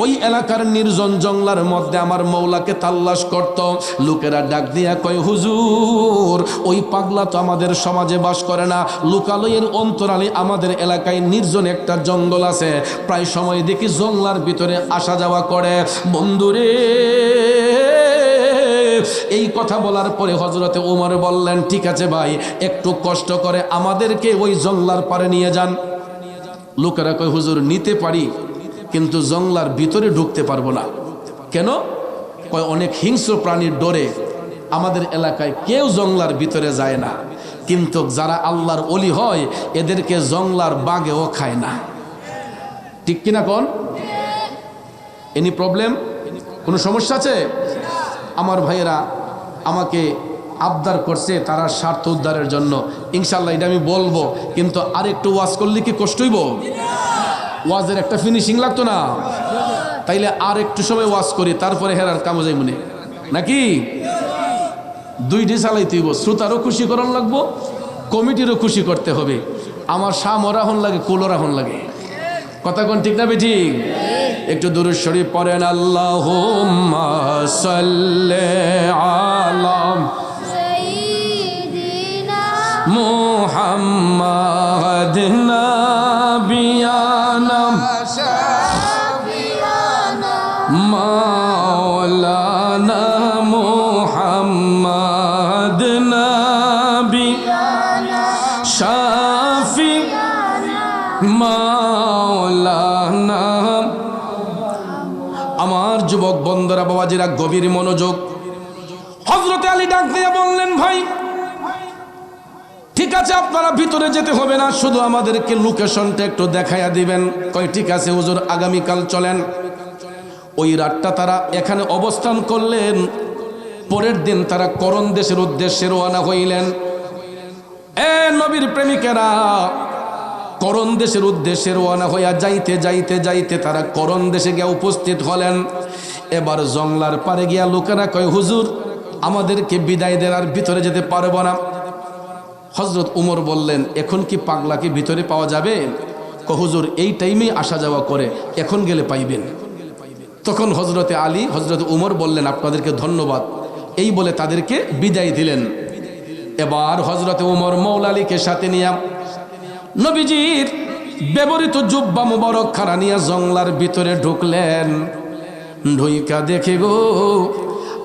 Speaker 1: ওই এলাকার নির্জন জঙ্গলার মধ্যে আমার মৌলাকে তাল্লাশ করত। লোকেরা ডাক দিয়া কয়, হুজুর ওই পাগলা তো আমাদের সমাজে বাস করে না, লোকালয়ের অন্তরালে আমাদের এলাকায় নির্জন একটা জঙ্গল আছে, প্রায় সময় দেখি জঙ্গলার ভিতরে আসা যাওয়া করে। বন্ধুরে, এই কথা বলার পরে হযরতে ওমর বললেন, ঠিক আছে ভাই, একটু কষ্ট করে আমাদেরকে ওই জঙ্গলার পারে নিয়ে যান। লোকেরা কয়, হুজুর নিতে পারি, কিন্তু জঙ্গলার ভিতরে ঢুকতে পারবো না। কেন? কয় অনেক হিংস্র প্রাণীর ডরে আমাদের এলাকায় কেউ জঙ্গলার ভিতরে যায় না, কিন্তু যারা আল্লাহর ওলি হয় এদেরকে জঙ্গলার বাঘেও খায় না। ঠিক কিনা কোন? Any problem? কোনো সমস্যা আছে? আমার ভাইয়েরা আমাকে আবদার করছে তারা স্বার্থ উদ্ধারের জন্য, ইনশাল্লাহ এটা আমি বলবো, কিন্তু আরেকটু ওয়াজ করলে কি কষ্ট হইব? ওয়াজের একটা ফিনিশিং লাগতো না? তাইলে আর একটু সময় ওয়াজ করি, তারপরে হেরার কামো যাই মনে নাকি? 2টি চালাইতে হইব, শ্রোতারও খুশি করার লাগবো, কমিটিরও খুশি করতে হবে। আমার সামরাহন লাগে, কুলরাহন লাগে। কথা কোন ঠিক না বেঠিক? একটু দুরূদ শরীফ পড়েন, আল্লাহুম্মা সাল্লি আলা সাইয়্যিদিনা মুহাম্মাদ নাবিয়ানা শাফিয়ানা মাওলানা মুহাম্মাদ নাবিয়ানা শাফিয়ানা মাওলানা। আমার যুবক বন্ধুরা, বাবাজিরা, গভীর মনোযোগ। হযরতে আলী ডাক দিয়ে বললেন, ভাই ঠিক আছে, আপনারা ভিতরে যেতে হবে না, শুধু আমাদেরকে লোকেশনটা একটু দেখাইয়া দিবেন। কয় ঠিক আছে হুজুর, আগামীকাল চলেন। ওই রাতটা তারা এখানে অবস্থান করলেন। পরের দিন তারা করণ দেশের উদ্দেশ্যে রওনা হইলেন। এ নবীর প্রেমিকেরা, করণ দেশের উদ্দেশ্যে রওনা হইয়া যাইতে যাইতে যাইতে তারা করণ দেশে গিয়ে উপস্থিত হলেন। এবার জঙ্গলার পারে গিয়া লোকেরা কয়, হুজুর আমাদেরকে বিদায় দেন, আর ভিতরে যেতে পারবো না। হযরত উমর বললেন, এখন কি পাগলাকে ভিতরে পাওয়া যাবে? হুজুর এই টাইমেই আসা যাওয়া করে, এখন গেলে পাইবেন। তখন হযরতে আলী, হযরতে উমর বললেন, আপনাদেরকে ধন্যবাদ, এই বলে তাদেরকে বিদায় দিলেন। এবার হযরতে উমর মওলা আলীকে সাথে নিয়ে নবীজির ব্যবহৃত জুব্বা মুবারক খানা নিয়ে জঙ্গলার ভিতরে ঢুকলেন। ঢুইকা দেখে গো,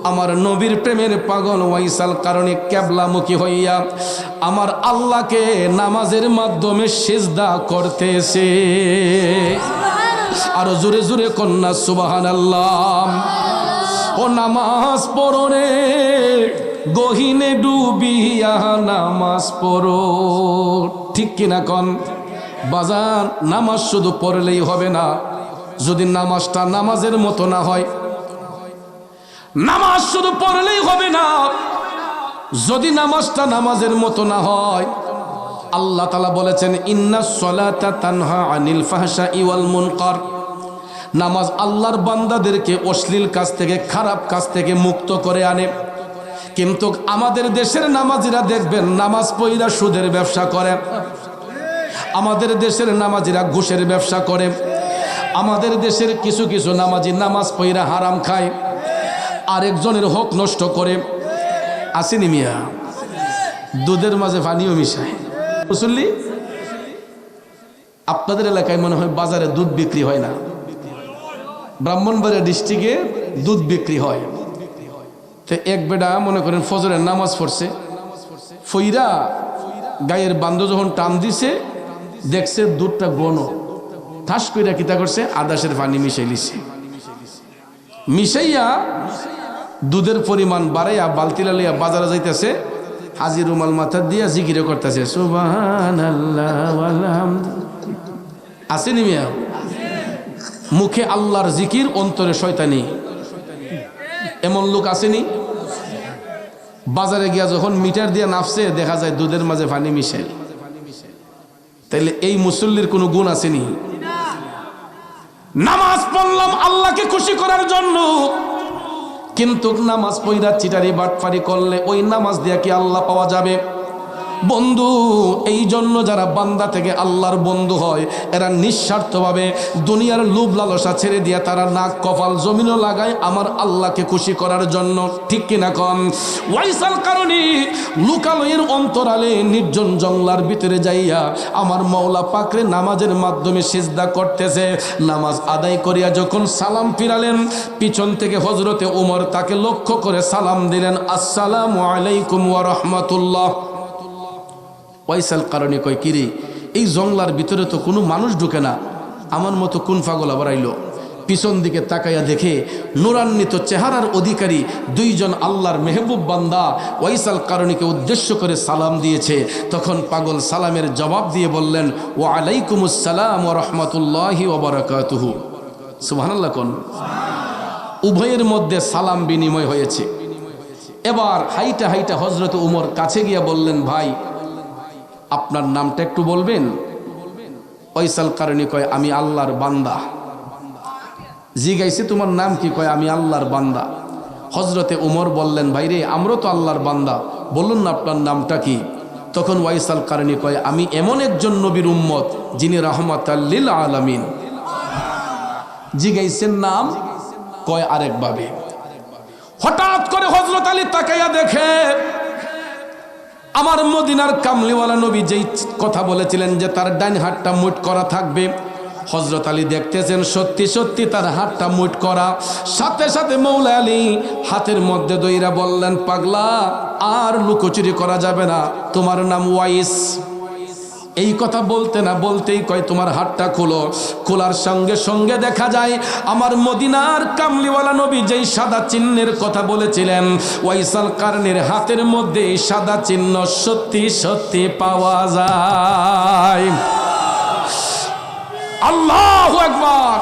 Speaker 1: আমার নবীর প্রেমের পাগল ওয়াইসাল কারণে কেবলামুখী হইয়া আমার আল্লাহকে নামাজের মাধ্যমে সিজদা করতেছে। আরো জোরে জোরে কন্যা সুবহানাল্লাহ। ও নামাজ পড়রে, গহিনে ডুবিয়া নামাজ পড়ো। ঠিক কিনা কন? বাজার, নামাজ শুধু পড়লেই হবে না, যদি নামাজটা নামাজের মতো না হয়, নামাজ শুধু পড়লেই হবে না, যদি নামাজটা নামাজের মতো না হয়। আল্লাহ তাআলা বলেছেন, ইন্নাস সালাতা তানহা আনিল ফাহশাই ওয়াল মুনকার। নামাজ আল্লাহর বান্দাদেরকে অশ্লীল কাজ থেকে, খারাপ কাজ থেকে মুক্ত করে আনে। কিন্তু আমাদের দেশের নামাজিরা দেখবেন নামাজ পড়া সুদের ব্যবসা করে, আমাদের দেশের নামাজিরা ঘুষের ব্যবসা করে, আমাদের দেশের কিছু কিছু নামাজি নামাজ পড়া হারাম খায়, আরেকজনের হক নষ্ট করে। আসেনি মিয়া, দুধের মাঝে পানিও মিশায়। বুঝলি, আপনাদের এলাকায় মনে হয় বাজারে দুধ বিক্রি হয় না, ব্রাহ্মণবাড়িয়া ডিস্ট্রিক্টে দুধ বিক্রি হয়। তো এক বেটা মনে করেন ফজরের নামাজ পড়ছে, ফইরা গায়ের বান্ধ যখন টান দিছে দেখছে দুধটা গণ, ঠাস কইরা কিতা করছে আদাসের পানি মিশাইলিছে, মিশাইয়া দুধের পরিমাণ বাড়াইয়া বালতি লাইয়া বাজারে যাইতেছে, হাজি রুমাল মাথা দিয়া জিকিরে করতেছে সুবহানাল্লাহ আলহামদুলিল্লাহ। আসেনি মিয়া? মুখে আল্লাহর জিকির, অন্তরে শয়তানি, এমন লোক আসেনি? বাজারে গিয়া যখন মিটার দিয়া নাফছে দেখা যায় দুধের মাঝে পানি মিশাইল। তাইলে এই মুসল্লির কোনো গুণ আসেনি? নামাজ পড়লাম আল্লাহকে খুশি করার জন্য, কিন্তু নামাজ পড়া চিটারি বাটফারি করলে ওই নামাজ দিয়া কি আল্লাহ পাওয়া যাবে? বন্ধু, এই জন্য যারা বান্দা থেকে আল্লাহর বন্ধু হয় এরা নিঃস্বার্থভাবে দুনিয়ার লোভ লালসা ছেড়ে দিয়া তারা নাক কপাল জমিনও লাগায় আমার আল্লাহকে খুশি করার জন্য। ঠিক কিনা কন? ওয়াইসাল কারণে লুকালয়ের অন্তরালে নির্জন জঙ্গলার ভিতরে যাইয়া আমার মওলা পাকরে নামাজের মাধ্যমে সিজদা করতেছে। নামাজ আদায় করিয়া যখন সালাম ফিরালেন, পিছন থেকে হযরতে ওমর তাকে লক্ষ্য করে সালাম দিলেন, আসসালামু আলাইকুম ওয়া রাহমাতুল্লাহ। ওয়াইসাল কারণে কয়, কিরে এই জঙ্গলার ভিতরে তো কোনো মানুষ ঢুকে না, আমার মতো কোন পাগল আবার আইলো? পিছন দিকে তাকাইয়া দেখে নূরান্বিত চেহারার অধিকারী দুইজন আল্লাহর মেহবুব বান্দা ওয়াইসাল কারণীকে উদ্দেশ্য করে সালাম দিয়েছে। তখন পাগল সালামের জবাব দিয়ে বললেন, ওয়া আলাইকুমুস সালাম ওয়া রাহমাতুল্লাহি ওয়া বারাকাতুহু। সুবহানাল্লাহ কোন? উভয়ের মধ্যে সালাম বিনিময় হয়েছে। এবার হাইটা হাইটা হযরত উমর কাছে গিয়া বললেন, ভাই আপনার নামটা একটু বলবেন? ওয়াইসাল কারণী কয়, আমি আল্লাহর বান্দা। জিগাইছে তোমার নাম কি? কয়, আমি আল্লাহর বান্দা। হযরতে উমর বললেন, ভাই রে, আমরাও তো আল্লাহর বান্দা, বলুন না আপনার নামটা কি? তখন ওয়াইসাল কারণী কয়, আমি এমন একজন নবীর উম্মত যিনি রাহমাতাল লিল আলামিন। জিগাইছেন নাম? কয় আরেকভাবে। হঠাৎ করে হযরত আলী তাকাইয়া দেখে আমার মদিনার কামলিওয়ালা নবী যেই কথা বলেছিলেন যে তার ডান হাতটা মুঠ করা থাকবে, হযরত আলী দেখতেছেন সত্যি সত্যি তার হাতটা মুঠ করা। সাথে সাথে মৌলা আলী হাতের মধ্যে দইরা বললেন, পাগলা, আর লুকোচুরি করা যাবে না, তোমার নাম ওয়াইস। এই কথা বলতে না বলতেই কয়, তোমার হাতটা খোলো। খোলার সঙ্গে সঙ্গে দেখা যায় আমার মদিনার কামলিওয়ালা নবী যেই সাদা চিহ্নের কথা বলেছিলেন, ওয়াইসাল কারণীর হাতের মধ্যে এই সাদা চিহ্ন সত্যি সত্যি পাওয়া যায়। আল্লাহু আকবার,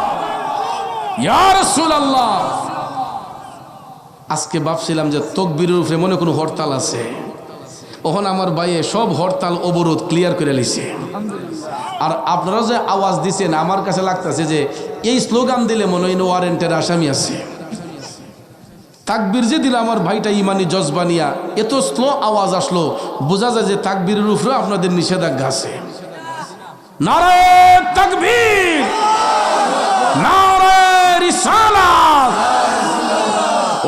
Speaker 1: ইয়া রাসূলুল্লাহ। আজকে ভাবছিলাম যে তাকবীরের উপরে মনে কোনো হরতাল আছে, ওখান আমার ভাইয়ে সব হরতাল অবরোধ ক্লিয়ার করে লিছে। আর আপনারা যে আওয়াজ দিচ্ছেন আমার কাছে লাগতেছে যে এই স্লোগান দিলে মনে হয় ওয়ারেন্টের আসামি আছে। তাকবীর যে দিল আমার ভাইটা ইমানি জজবানিয়া, এত স্লো আওয়াজ আসলো, বোঝা যায় যে তাকবীরের উপরে আপনাদের নিষেধাজ্ঞা আছে। নারে তাকবীর, নারে রিসালাত।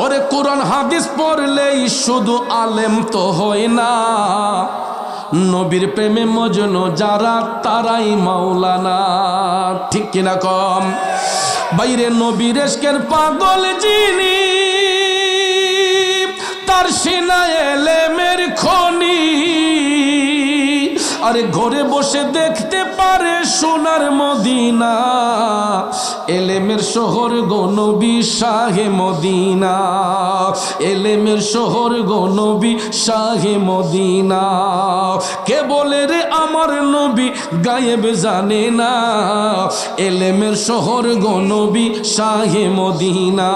Speaker 1: ওরে কোরআন হাদিস পড়লেই শুধু আলেম তো হয় না, নবীর প্রেমে মজনু যারা তারাই মাওলানা। ঠিক কিনা কম? বাইরে নবীর ইশকের পাগল যিনি, তার সিনায় এলেমের খনি। আরে ঘরে বসে দেখতে পারে সোনার মদিনা, এলেমের শহর গো নবী শাহে মদিনা, এলেমের শহর গো নবী শাহে মদিনা। কে বলে রে আমার নবী গায়েব জানে না, এলেমের শহর গো নবী শাহে মদিনা।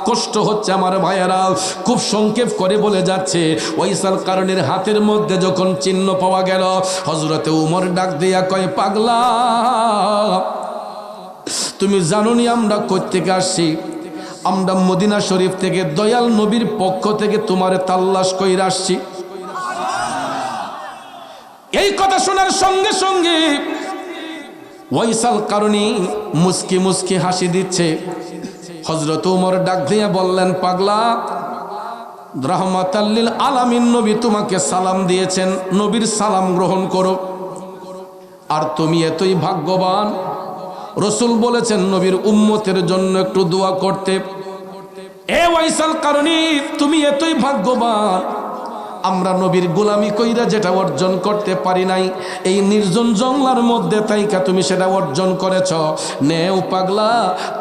Speaker 1: কষ্ট হচ্ছে আমার ভাইয়েরা, খুব সংক্ষেপ করে বলে যাচ্ছে। ওয়াইসাল কারণীর হাতের মধ্যে যখন চিহ্ন পাওয়া গেল, হযরতে উমর ডাক দিয়া কয়, পাগলা, তুমি জানোনি আমরা কই থেকে আসছি? আমরা মদিনা শরীফ থেকে দয়াল নবীর পক্ষ থেকে তোমারে তাল্লাশ কইরা আসছি। এই কথা শোনার সঙ্গে সঙ্গে ওয়াইসাল কারণী মুস্কি মুস্কি হাসি দিচ্ছে। হযরত উমর ডাক দিয়া বললেন, পাগলা, রাহমাতাল লিল আলামিন নবী তোমাকে সালাম দিয়েছেন, নবীর সালাম গ্রহণ করো। আর তুমি এতই ভাগ্যবান, রাসূল বলেছেন নবীর উম্মতের জন্য একটু দোয়া করতে। এ ওয়াইসাল কারণী, তুমি এতই ভাগ্যবান, আমরা নবীর গোলামি কইরা যেটা অর্জন করতে পারি নাই, এই নির্জন জঙ্গলার মধ্যে তাইকা তুমি সেটা অর্জন করেছ। নেও পাগলা,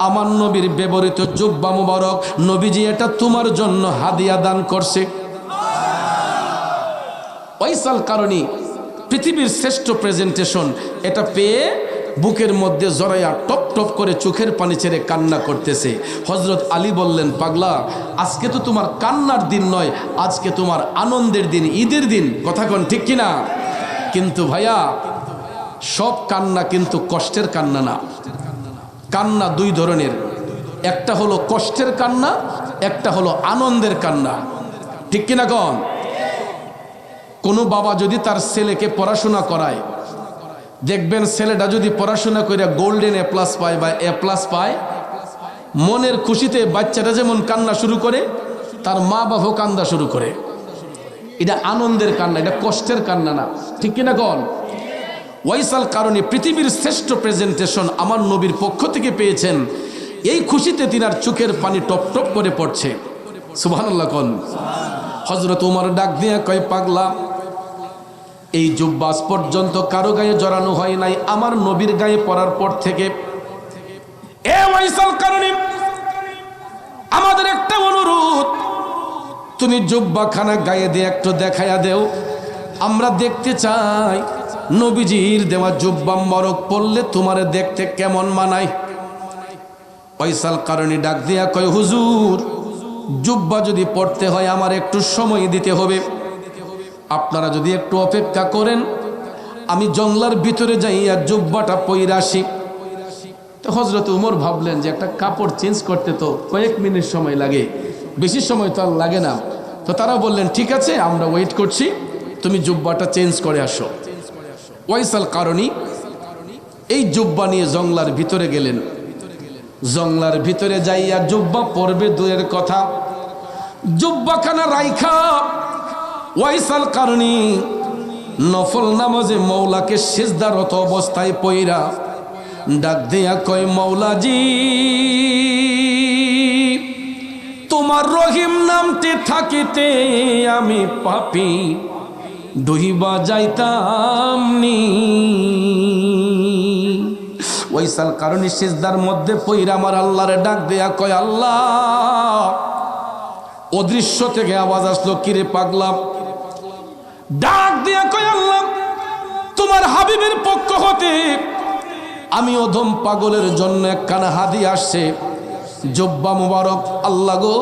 Speaker 1: আমার নবীর ব্যবহৃত জুব্বা মুবারক, নবীজি এটা তোমার জন্য হাদিয়া দান করছে। ওয়াইসাল কারণী পৃথিবীর শ্রেষ্ঠ প্রেজেন্টেশন, এটা পেয়ে বুকের মধ্যে জড়াইয়া টপ টপ করে চোখের পানি ছেড়ে কান্না করতেছে। হযরত আলী বললেন, পাগলা, আজকে তো তোমার কান্নার দিন নয়, আজকে তোমার আনন্দের দিন, ঈদের দিন। কথা কোন ঠিক কিনা? কিন্তু ভাইয়া, সব কান্না কিন্তু কষ্টের কান্না না। কান্না দুই ধরনের, একটা হলো কষ্টের কান্না, একটা হলো আনন্দের কান্না। ঠিক কিনা কোন? কোনো বাবা যদি তার ছেলেকে পড়াশোনা করায়, দেখবেন ছেলেটা যদি পড়াশোনা করে গোল্ডেন এ প্লাস পায় বা এ প্লাস পায়, মনের খুশিতে বাচ্চাটা যেমন কান্না শুরু করে, তার মা বাবাও কান্দা শুরু করে। এটা আনন্দের কান্না, এটা কষ্টের কান্না না। ঠিক কিনা কোন? ওয়াইসাল কারণে পৃথিবীর শ্রেষ্ঠ প্রেজেন্টেশন আমার নবীর পক্ষ থেকে পেয়েছেন, এই খুশিতে তিনার চোখের পানি টপ টপ করে পড়ছে। সুবহানাল্লাহ কোন? হযরত ওমর ডাক দিয়ে কয়, পাগলা, এই জুব্বা আজ পর্যন্ত কারো গায়ে জড়ানো হয় নাই, আমার নবীর গায়ে পরার পর থেকে। এ ওয়াইসাল কারণে আমাদের একটা অনুরোধ, তুমি জুব্বা খানা গায়ে দিয়ে একটু দেখায়া দেও, আমরা দেখতে চাই নবীজির দেওয়া জুব্বা মোবারক পরলে তোমার দেখতে কেমন মানায়। ওয়াইসাল কারণে ডাক দিয়া কয়, হুজুর, জুব্বা যদি পড়তে হয় আমার একটু সময় দিতে হবে, আপনারা যদি একটু অপেক্ষা করেন, আমি জঙ্গলার ভিতরে যাইয়া জুব্বাটা পইরা আসি। তো হযরত উমর ভাবলেন যে একটা কাপড় চেঞ্জ করতে তো কয়েক মিনিট সময় লাগে, বেশি সময় তো আর লাগে না। তো তারা বললেন, ঠিক আছে, আমরা ওয়েট করছি, তুমি জুব্বাটা চেঞ্জ করে আসো। ওয়াইসাল কারণী এই জুব্বা নিয়ে জঙ্গলার ভিতরে গেলেন। জঙ্গলার ভিতরে যাইয়া জুব্বা পরবে দূরের কথা, জুব্বাখানা রাইখা ওয়াইসাল কারণী নফল নামাজে মৌলাকে সিজদারত অবস্থায় পইরা ডাক দিয়া কয়, মৌলাজি, তোমার রহিম নামটি থাকিতে আমি পাপী ডুহিবা যাইতাম নি। ওয়াইসাল কারণী সিজদার মধ্যে পইরা আমার আল্লাহরে ডাক দিয়া কয়, আল্লাহ। অদৃশ্য থেকে আওয়াজ আসলো, কিরে পাগলা? ডাক দিয়া কয়, আল্লাহ, তোমার হাবিবের পক্ষ হতে আমি অধম পাগলের জন্য একখানা হাদিয়া আসছে, জুব্বা মুবারক। আল্লাহ গো,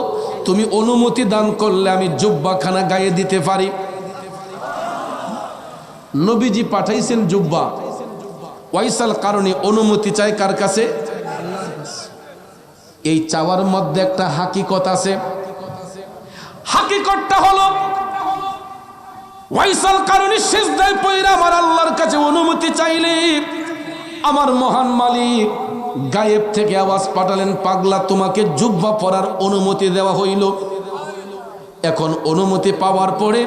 Speaker 1: তুমি অনুমতি দান করলে আমি জুব্বাখানা গায়ে দিতে পারি। নবীজি পাঠাইছেন জুব্বা, ওয়াইসাল কারণে অনুমতি চাই কার কাছে? এই চাওয়ার মধ্যে একটা হাকিকত আছে। হাকিকতটা হলো, ওয়াইসাল কারণে সিজদায় পইরা আমার আল্লাহর কাছে অনুমতি চাইলে আমার মহান মালিক গায়েব থেকে আওয়াজ পাঠালেন, পাগলা, তোমাকে জুব্বা পরার অনুমতি দেওয়া হইল। এখন অনুমতি পাওয়ার পরে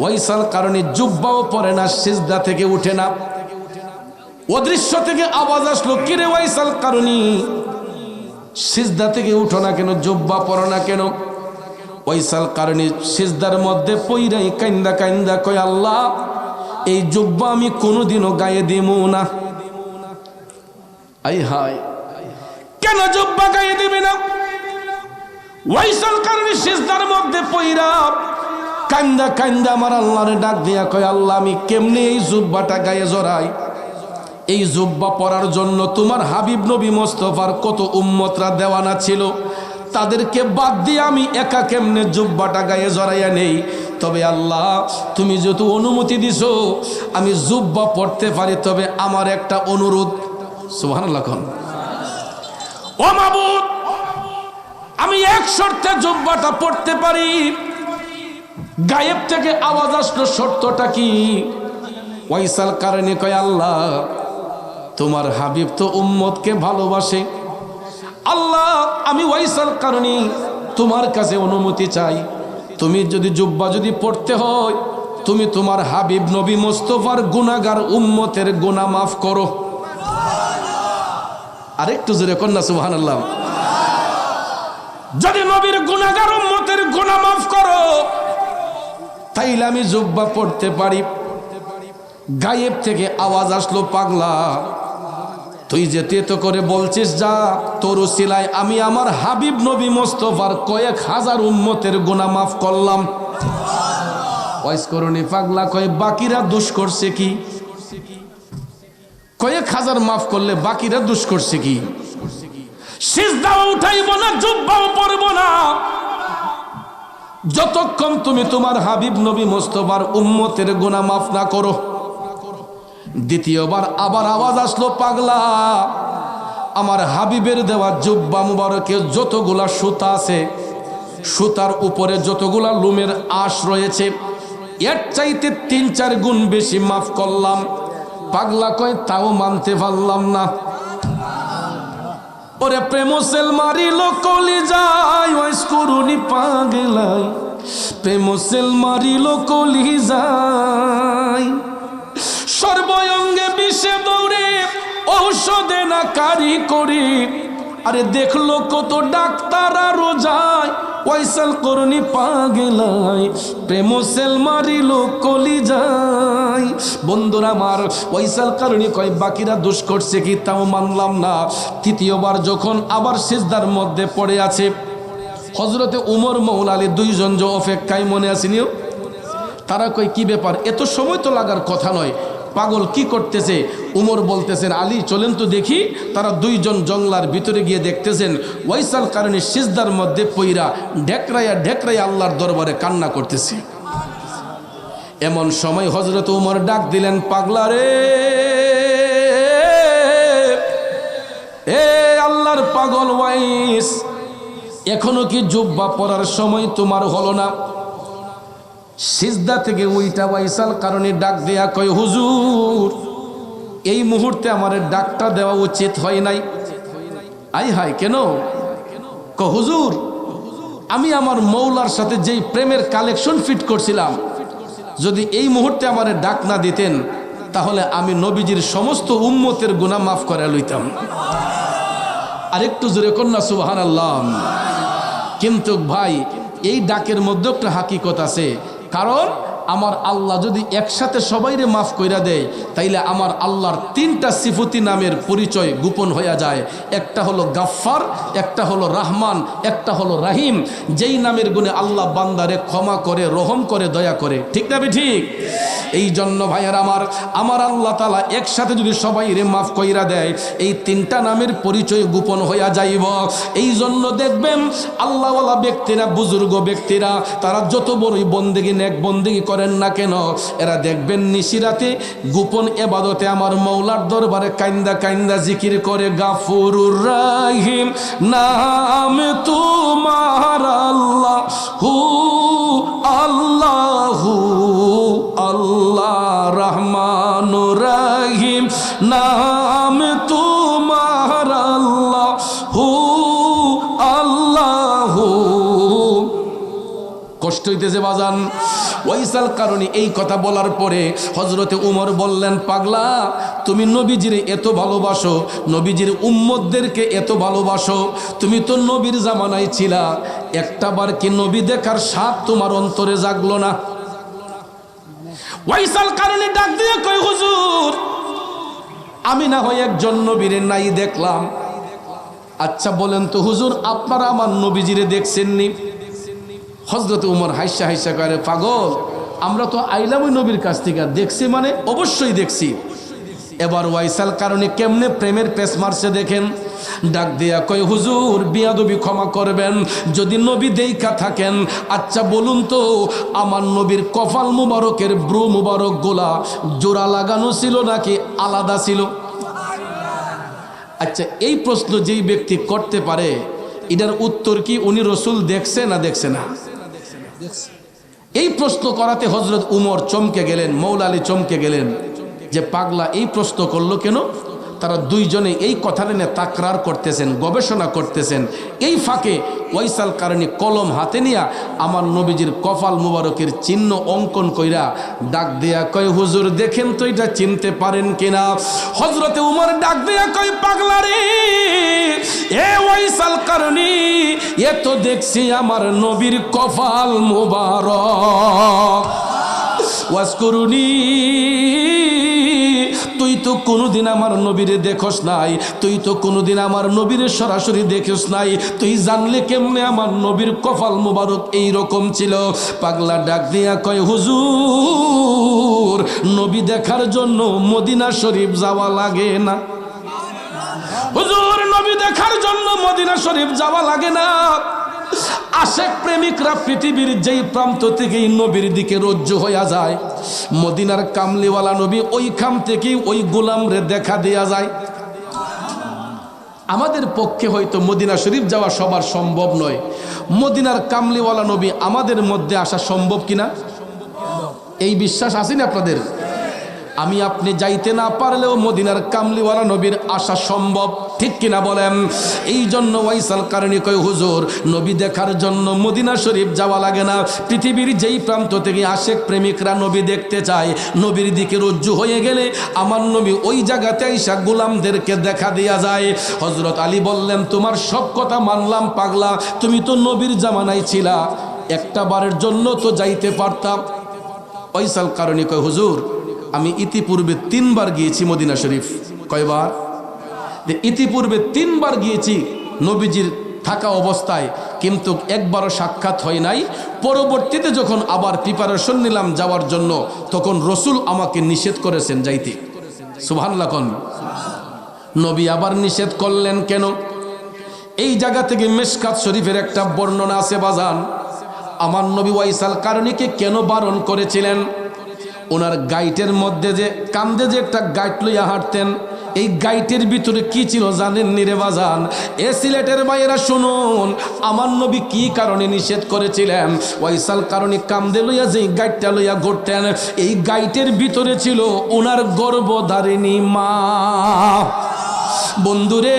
Speaker 1: ওয়াইসাল কারণে জুব্বাও পরে না, সিজদা থেকে উঠে না। অদৃশ্য থেকে আওয়াজ আসলো, কিরে ওয়াইসাল কারণী, সিজদা থেকে উঠো না কেন, জুব্বা পরো না কেন? ওয়াইসাল কারণী সিজদার মধ্যে পইরাই কান্দা কান্দা কয়, আল্লাহ, এই জুব্বা আমি কোনোদিনও গায়ে দিব না। আই হায়, কেন জুব্বা গায়ে দিবে না? ওয়াইসাল কারণী সিজদার মধ্যে পইরা কান্দা কান্দা আমার আল্লাহরে ডাক দিয়া কয়, আল্লাহ, আমি কেমনে এই জুব্বাটা গায়ে জড়াই? এই জুব্বা পরার জন্য তোমার হাবিব নবী মোস্তফার কত উম্মতরা দেওয়ানা ছিল, তাদেরকে বাদ দিয়ে আমি একা কেমনে জুব্বাটা গায়ে জড়াইয়া নেই? তবে আল্লাহ, তুমি যেহেতু অনুমতি দিছো আমি জুব্বা পড়তে পারি, তবে আমার একটা অনুরোধ। সুবহানাল্লাহ। ও মাবুদ, আমি এক শর্তে জুব্বাটা পড়তে পারি। গায়েব থেকে আওয়াজ আসলো, শর্তটা কি? ওয়াইসাল কারণে কয়, আল্লাহ, তোমার হাবিব তো উম্মতকে ভালোবাসে। আল্লাহ, আমি ওয়াইসাল কারণে তোমার কাছে অনুমতি চাই, তুমি যদি জুব্বা যদি পড়তে হয়, তুমি তোমার হাবিব নবী মোস্তফার গুনাহগার উম্মতের গুনাহ মাফ করো। আরেকটু জোরে কন্যা সুবহানাল্লাহ। যদি নবীর গুনাহগার উম্মতের গুনাহ মাফ করো, তাইলে আমি জুব্বা পড়তে পারি। গায়েব থেকে আওয়াজ আসলো, পাগলা তুই যেতে তো করে বলছিস, যা তোর উসিলায় আমি আমার হাবিব নবী মোস্তফার কয়েক হাজার উম্মতের গুনাহ মাফ করলাম। ওয়াইস করুনি পাগলা কয় বাকিরা দোষ করছে কি? কয়েক হাজার মাফ করলে বাকিরা দোষ করছে কি? সিজদাও উঠাইব না, জুব্বাও পরব না, যতক্ষণ তুমি তোমার হাবিব নবী মোস্তফার উম্মতের গুনাহ মাফ না করো। দ্বিতীয়বার আবার আওয়াজ আসলো, পাগলা আমার হাবিবের দেওয়া জুব্বা মুবারকে যতগুলা সুতা আছে, সুতার উপরে যতগুলা লুমের আঁশ রয়েছে, এর চাইতে 3-4 গুণ বেশি মাফ করলাম। পাগলা কয় তাও মানতে পারলাম না। ওরে প্রেম সেল মারিল কলি যায়, ওয়াইস করুনি পাগলাই প্রেম সেল মারিল কলি যায়, সর্বঙ্গে বিষে দৌড়ে ঔষধে না কারি করি। আরে দেখলো কত ডাক্তার আরো যায়, ওয়াইসাল করুনি পাগলাই প্রেম সেল মারিল কলি যায়। বন্ধুরা আমার, ওয়াইসাল করুনি কয় বাকিরা দোষ করছে কি? তাও মানলাম না। তৃতীয়বার যখন আবার সিজদার মধ্যে পড়ে আছে, হযরতে উমর মওলা আলী দুইজন যে অপেক্ষায়, মনে আসেনিও? তারা কয় কি ব্যাপার, এত সময় তো লাগার কথা নয়, পাগল কি করতেছে? উমর বলতেছেন আলী চলেন তো দেখি। তারা দুইজন জঙ্গলার ভিতরে গিয়ে দেখতেছেন ওয়াইসাল কারণে সিজদার মধ্যে পইরা ঢেকরাইয়া ঢেকরাইয়া আল্লাহর দরবারে কান্না করতেছে। এমন সময় হযরত উমর ডাক দিলেন, পাগলা রে, এ আল্লাহর পাগল ওয়াইস, এখনো কি জুব্বা পরার সময় তোমার হলো না? সিজদা থেকে ওইটা ওয়াইসাল কারণে ডাক দেয়া কয়, হুজুর এই মুহূর্তে আমার ডাকটা দেওয়া উচিত হয় নাই। আই হাই, কেন? হুজুর আমি আমার মৌলার সাথে যেই প্রেমের কালেকশন ফিট করছিলাম, যদি এই মুহূর্তে আমার ডাক না দিতেন তাহলে আমি নবীজির সমস্ত উম্মতের গুনাহ মাফ করে লইতাম। আরেকটু জোরে কন্যা সুবহানাল্লাহ। কিন্তু ভাই এই ডাকের মধ্যে একটা হাকিকত আছে, কারণ আমার আল্লাহ যদি একসাথে সবাইরে মাফ কইরা দেয় তাইলে আমার আল্লাহর 3টা সিফতি নামের পরিচয় গোপন হয়ে যায়। একটা হলো গাফফার, একটা হলো রহমান, একটা হলো রাহিম। যেই নামের গুণে আল্লাহ বান্দারে ক্ষমা করে, রহম করে, দয়া করে। ঠিক না ঠিক? এই জন্য ভাইয়ার আমার আল্লাহ তাআলা একসাথে যদি সবাইরে মাফ কইরা দেয়, এই 3টা নামের পরিচয় গোপন হইয়া যাইব। এই জন্য দেখবেন আল্লাহওয়ালা ব্যক্তিরা, বুজুর্গ ব্যক্তিরা, তারা যত বড়ই বন্দেগী নেক বন্দেগী করেন না কেন, এরা দেখবেন নিশিরাতে গোপন ইবাদতে আমার মওলার দরবারে কাইন্দা কাইন্দা জিকির করে, গাফুরুর রাহিম নাম তোমার আল্লাহু আল্লাহু আল্লাহ, রহমানুর রহিম নাম তোমার আল্লাহু আল্লাহু। কষ্ট হইতেছে বাজান? ওয়াইসাল কারণে এই কথা বলার পরে হযরতে উমর বললেন, পাগলা তুমি নবীজির এত ভালোবাসো, নবীজির উম্মতদেরকে এত ভালোবাসো, তুমি তো নবীর জামানায় ছিলা, একটাবার কি নবী দেখার স্বাদ তোমার অন্তরে জাগলো না? ওয়াইসাল কারণে ডাক দিয়ে কই, হুজুর আমি না হয় একজন নবীরে নাই দেখলাম। আচ্ছা বলেন তো হুজুর, আপনারা আমার নবীজিরে দেখছেননি? হযরত উমর হাইসা হাইসা করে, পাগল আমরা তো আইলাম ওই নবীর কাছ থেকে, দেখছি মানে অবশ্যই দেখছি। এবার ওয়াইসাল কারণে কেমনে প্রেমের পেস মারছে দেখেন। ডাক দিয়া কয়, হুজুর বিয়াদবি ক্ষমা করবেন, যদি নবী দেইখা থাকেন, আচ্ছা বলুন তো আমার নবীর কপাল মুবারকের ব্রু মুবারক গোলা জোড়া লাগানো ছিল নাকি আলাদা ছিল? আচ্ছা এই প্রশ্ন যেই ব্যক্তি করতে পারে, এটার উত্তর কি উনি রসুল দেখছে না দেখছে না? এই প্রশ্ন করাতে হযরত উমর চমকে গেলেন, মওলা আলী চমকে গেলেন যে পাগলা এই প্রশ্ন করলো কেন? তারা দুইজনে এই কথাটা নিয়ে তাকরার করতেছেন, গবেষণা করতেছেন। এই ফাঁকে ওয়াইসাল কারণী কলম হাতে নিয়া আমার নবীজির কপাল মুবারকের চিহ্ন অঙ্কন কইরা ডাক দেয়া কয়, হুজুর দেখেন তো এটা চিনতে পারেন কিনা। হযরতে উমর ডাক দেয়া কয়, পাগলা রে, এ ওয়াইসাল কারণী, এ তো দেখছি আমার নবীর কপাল মুবারক। ওয়াজকুরুনি, তুই তো কোনোদিন আমার নবীরে দেখোস নাই, তুই তো কোনোদিন আমার নবীরে সরাসরি দেখোস নাই, তুই জানলে কেমনে আমার নবীর কপাল মুবারক এই রকম ছিল। পাগলা ডাক দিয়া কয়, হুজুর নবী দেখার জন্য মদিনা শরীফ যাওয়া লাগে না। হুজুর নবী দেখার জন্য মদিনা শরীফ যাওয়া লাগে না। আশেক প্রেমিকরা পৃথিবীর যেই প্রান্ত থেকেই নবীর দিকে রজ্জু হইয়া যায়, মদিনার কামলিওয়ালা নবী ওইখান থেকেই ওই গোলামরে দেখা দেয়া যায়। আমাদের পক্ষে হয়তো মদিনা শরীফ যাওয়া সবার সম্ভব নয়, মদিনার কামলিওয়ালা নবী আমাদের মধ্যে আসা সম্ভব কিনা এই বিশ্বাস আছে না আপনাদের? আমি আপনি যাইতে না পারলেও মদিনার কামলিওয়ালা নবীর আসা সম্ভব, ঠিক কিনা বলেন? এই জন্য ওয়াইসাল কারণী কয়, হুজুর নবী দেখার জন্য মদিনা শরীফ যাওয়া লাগে না। পৃথিবীর যেই প্রান্ত থেকে আশেক প্রেমিকরা নবী দেখতে চায়, নবীর দিকে রজ্জু হয়ে গেলে আমার নবী ওই জায়গাতে আইসা গোলামদেরকে দেখা দেয়া যায়। হযরত আলী বললেন, তোমার সব কথা মানলাম পাগলা, তুমি তো নবীর জামানায় ছিলা, একটা বারের জন্য তো যাইতে পারতাম। ওয়াইসাল কারণী কয়, হুজুর আমি ইতিপূর্বে 3 বার গিয়েছি মদিনা শরীফ। কয়বার? ইতিপূর্বে 3 বার গিয়েছি নবীজির থাকা অবস্থায়, কিন্তু একবারও সাক্ষাৎ হয় নাই। পরবর্তীতে যখন আবার প্রিপারেশন নিলাম যাওয়ার জন্য, তখন রসুল আমাকে নিষেধ করেছেন যাইতে। সুবহানাল্লাহ কোন নবী আবার নিষেধ করলেন কেন? এই জায়গা থেকে মিশকাত শরীফের একটা বর্ণনা আছে বাজান। আমার নবী ওয়াইসাল কারণীকে কেন বারণ করেছিলেন? ওনার গাইটের মধ্যে যে কান্দে যে একটা গাইট লইয়া হাঁটতেন, এই গাইটের ভিতরে কি ছিল জানেন নি রে বাজান? এ সিলেটের ভাইয়েরা শুনুন, আমার নবী কি কারণে নিষেধ করেছিলেন? ওয়াইসাল কারণী কান্দে লইয়া যে গাইটটা লইয়া ঘুরতেন, এই গাইটের ভিতরে ছিল ওনার গর্ভধারিণী মা। বন্ধুরে,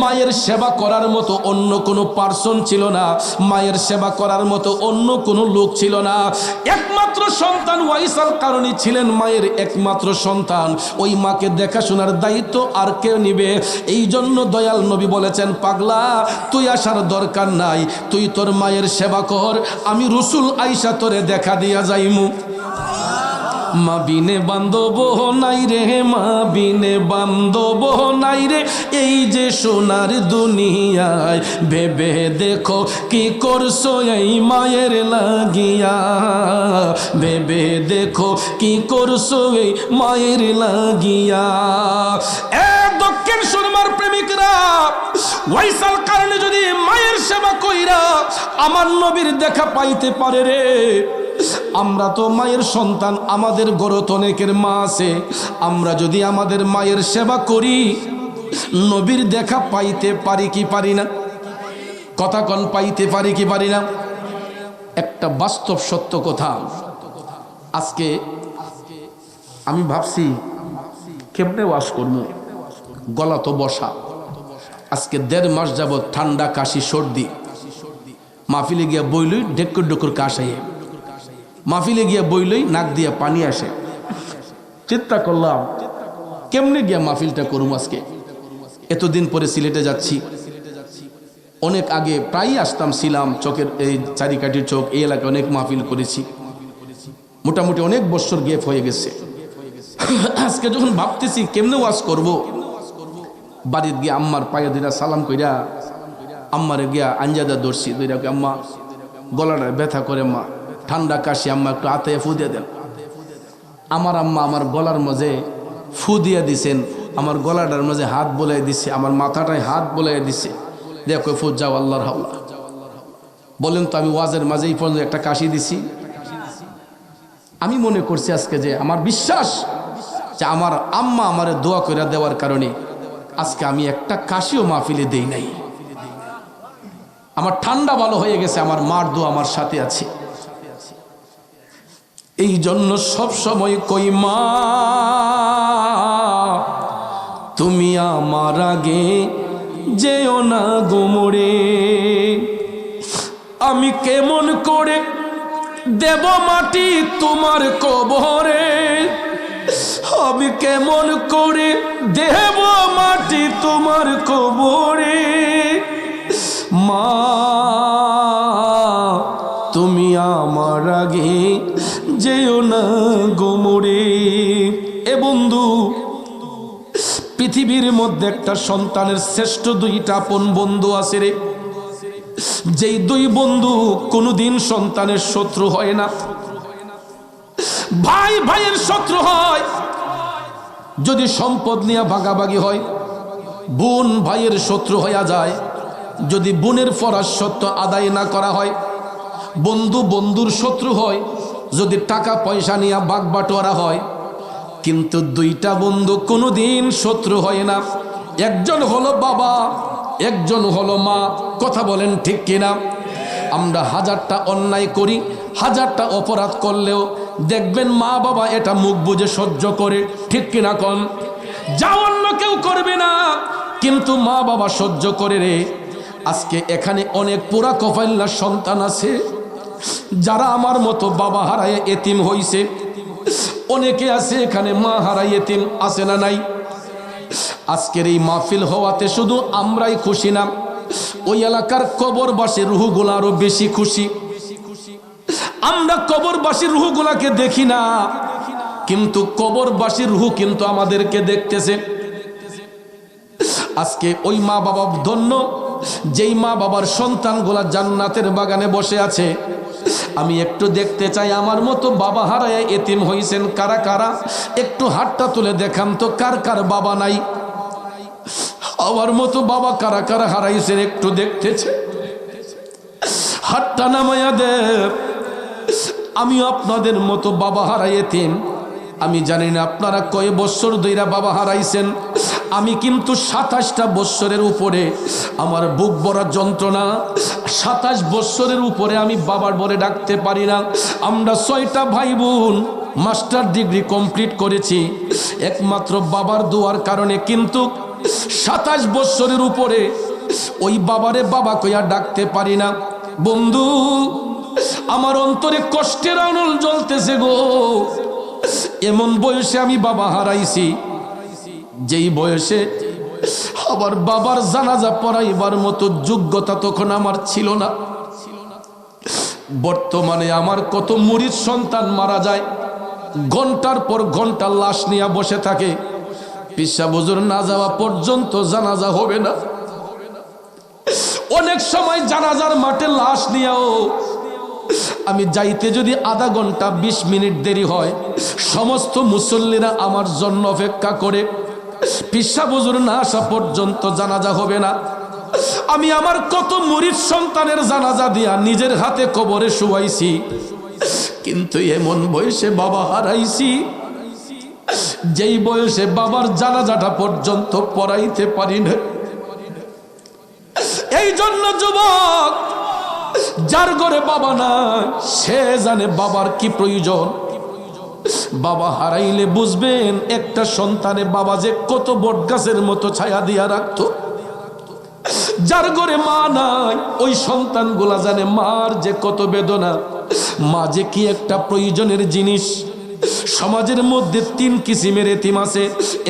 Speaker 1: মায়ের সেবা করার মতো অন্য কোনো পার্সন ছিল না, মায়ের সেবা করার মতো অন্য কোনো লোক ছিল না। একমাত্র সন্তান ওয়াইসাল কারণী ছিলেন মায়ের একমাত্র সন্তান। ওই মাকে দেখাশোনার দায়িত্ব আর কেউ নিবে? এই জন্য দয়াল নবী বলেছেন, পাগলা তুই আসার দরকার নাই, তুই তোর মায়ের সেবা কর, আমি রসুল আইসা তোরে দেখা দিয়া যাইমু। মা বিনে বান্ধব নাই রে, মা বিনে বান্ধব নাই রে, এই যে সোনার দুনিয়ায়, ভেবে দেখো কি করছো এই মায়ের লাগিয়া, ভেবে দেখো কি করছো এই মায়ের লাগিয়া। দক্ষিণ সুরমার প্রেমিকরা, ওয়াইসাল কারণে যদি মায়ের সেবা কইরা আমার নবীর দেখা পাইতে পারে রে, আমরা তো মায়ের সন্তান, আমাদের গরত অনেকের মা আছে, আমরা যদি আমাদের মায়ের সেবা করি নবীর দেখা পাইতে পারি কি পারি না? কথা কন, পাইতে পারি কি পারি না? একটা বাস্তব সত্য কথা। আজকে আমি ভাবছি কেমনে ওয়াজ করবো, গলা তো বসা। আজকে 1.5 মাস যাবৎ ঠান্ডা, কাশি, সর্দি। মাহফিলে গিয়া বইলই ডেকুর ডেকুর কাশাইয়ে, মাহফিলে গিয়া বইলই নাক দিয়া পানি আসে। চিন্তা করলাম কেমনে গিয়া মাহফিলটা করুম আজকে। এতদিন পরে সিলেটে যাচ্ছি, অনেক আগে প্রায় আসতাম, ছিলাম চকের এই চারিকাঠির চোখ, এই এলাকায় অনেক মাহফিল করেছি, মোটামুটি অনেক বছর গ্যাপ হয়ে গেছে। আজকে যখন ভাবতেছি কেমনে ওয়াজ করব, বাড়ির গিয়া আম্মার পায়ে দুইটা সালাম কইরা আম্মারে গিয়া আঞ্জাদা ধরছি, দুইটা আম্মা গলাটা ব্যথা করে, মা ঠান্ডা কাশি, আম্মা একটু হাতে ফু দিয়ে দেন। আমার আম্মা আমার গলার মাঝে ফু দিয়ে দিছেন, আমার গলাটার মাঝে হাত বলাই দিছে, আমার মাথাটায় হাত বলাই দিছে। দেখো ফু যাও, আল্লাহর হাওলা। বলেন তো, আমি ওয়াজের মাঝে এই পর্যন্ত একটা কাশি দিছি? আমি মনে করছি আজকে যে আমার বিশ্বাস যে আমার আম্মা আমারে দোয়া করে দেওয়ার কারণে আজকে আমি একটা কাশিও মাহফিলে দেই নাই। আমার ঠান্ডা ভালো হয়ে গেছে, আমার মার দোয়া আমার সাথে আছে। এই জন্য সব সময় কই, মা তুমি আমার আগে যেও না গো মরে। আমি কেমন করে দেব মাটি তোমার কবরে, আমি কেমন করে দেব মাটি তোমার কবরে। মা তুমি আমার আগে যেও না গো মরে। এ বন্ধু, পৃথিবীর মধ্যে একটা সন্তানের শ্রেষ্ঠ দুইটা আপন বন্ধু আছে রে, যেই দুই বন্ধু কোনোদিন সন্তানের শত্রু হয় না। ভাই ভাইয়ের শত্রু হয় যদি সম্পদ নিয়ে ভাগাভাগি হয়, বোন ভাইয়ের শত্রু হইয়া যায় যদি বোনের ফরজ সত্য আদায় না করা হয়, বন্ধু বন্ধুর শত্রু হয় যদি টাকা পয়সা নিয়ে ভাগ বাটোয়ারা হয়। কিন্তু দুইটা বন্ধু কোনোদিন শত্রু হয় না। একজন হলো বাবা, একজন হলো মা। কথা বলেন ঠিক কিনা? আমরা হাজারটা অন্যায় করি, হাজারটা অপরাধ করলেও দেখবেন মা বাবা এটা মুখ বুজে সহ্য করে, ঠিক কিনা কন? যা অন্য কেউ করবে না, কিন্তু মা বাবা সহ্য করে রে। আজকে এখানে অনেক পোড়া কপাইল্লা সন্তান আছে যারা আমার মতো বাবা হারায় এতিম হইছে। অনেকে আছে এখানে মা হারায় এতিম, আছে না নাই? আজকের এই মাহফিল হওয়াতে শুধু আমরাই খুশি না, ওই এলাকার কবরবাসী রুহগুলো আরো বেশি খুশি। আমরা কবরবাসীর রুহগুলাকে দেখি না, কিন্তু কবরবাসীর রুহ কিন্তু আমাদেরকে দেখতেছে। আজকে ওই মা বাবা ধন্য, যেই মা বাবার সন্তানগুলা জান্নাতের বাগানে বসে আছে। আমি একটু দেখতে চাই আমার মতো বাবা হারায় এতিম হইছেন কারা কারা, একটু হাতটা তুলে দেখান তো কার কার বাবা নাই। আমার মতো বাবা কারা কারা হারাইছেন একটু দেখতেছে, হাতটা নামাইয়া দে। আমি আপনাদের মতো বাবা হারাই এতিম। আমি জানি না আপনারা কয় বছর ধইরা বাবা হারাইছেন। আমি কিন্তু 27টা বছরের উপরে আমার বুক ভরা যন্ত্রণা। 27 বছরের উপরে আমি বাবার বলে ডাকতে পারি না। আমরা 6টা ভাই বোন মাস্টার ডিগ্রি কমপ্লিট করেছি একমাত্র বাবার দোয়ার কারণে, কিন্তু 27 বছরের উপরে ওই বাবারে বাবা কইয়া ডাকতে পারি না। বন্ধু, আমার অন্তরে কষ্টের আনল জ্বলতেছে গো। এমন বয়সে আমি বাবা হারাইছি, যেই বয়সে আবার বাবার জানাজা পড়াইবার মতো যোগ্যতা তখন আমার ছিল না। বর্তমানে আমার কত মুরিদ সন্তান মারা যায়, ঘন্টার পর ঘন্টা লাশ নিয়ে বসে থাকে, পিসা হুজুর না যাওয়া পর্যন্ত জানাজা হবে না। অনেক সময় জানাজার মাঠে লাশ নিয়েও আমি যাইতে যদি আধা ঘন্টা 20 মিনিট দেরি হয়, সমস্ত মুসল্লিরা আমার জন্য অপেক্ষা করে। পিসা হুজুর না আসা পর্যন্ত জানাজা হবে না। আমি আমার কত মুরিদ সন্তানের জানাজা দিয়া নিজের হাতে কবরে শুয়াইছি, কিন্তু এমন বয়সে বাবা হারাইছি যেই বয়সে বাবার জানাজাটা পর্যন্ত পড়াইতে পারি না। এই জন্য যুবক, যার ঘরে বাবা না সে জানে বাবার কি প্রয়োজন। বাবা হারাইলে বুঝবেন একটা সন্তানে বাবা যে কত বট গাছের মতো ছায়া দিয়া রাখতো। যার ঘরে মা নাই ওই সন্তানগুলা জানে মার যে কত বেদনা, মা যে কি একটা প্রয়োজনের জিনিস। সমাজের মধ্যে 3 কিসিমের এতিম আছে।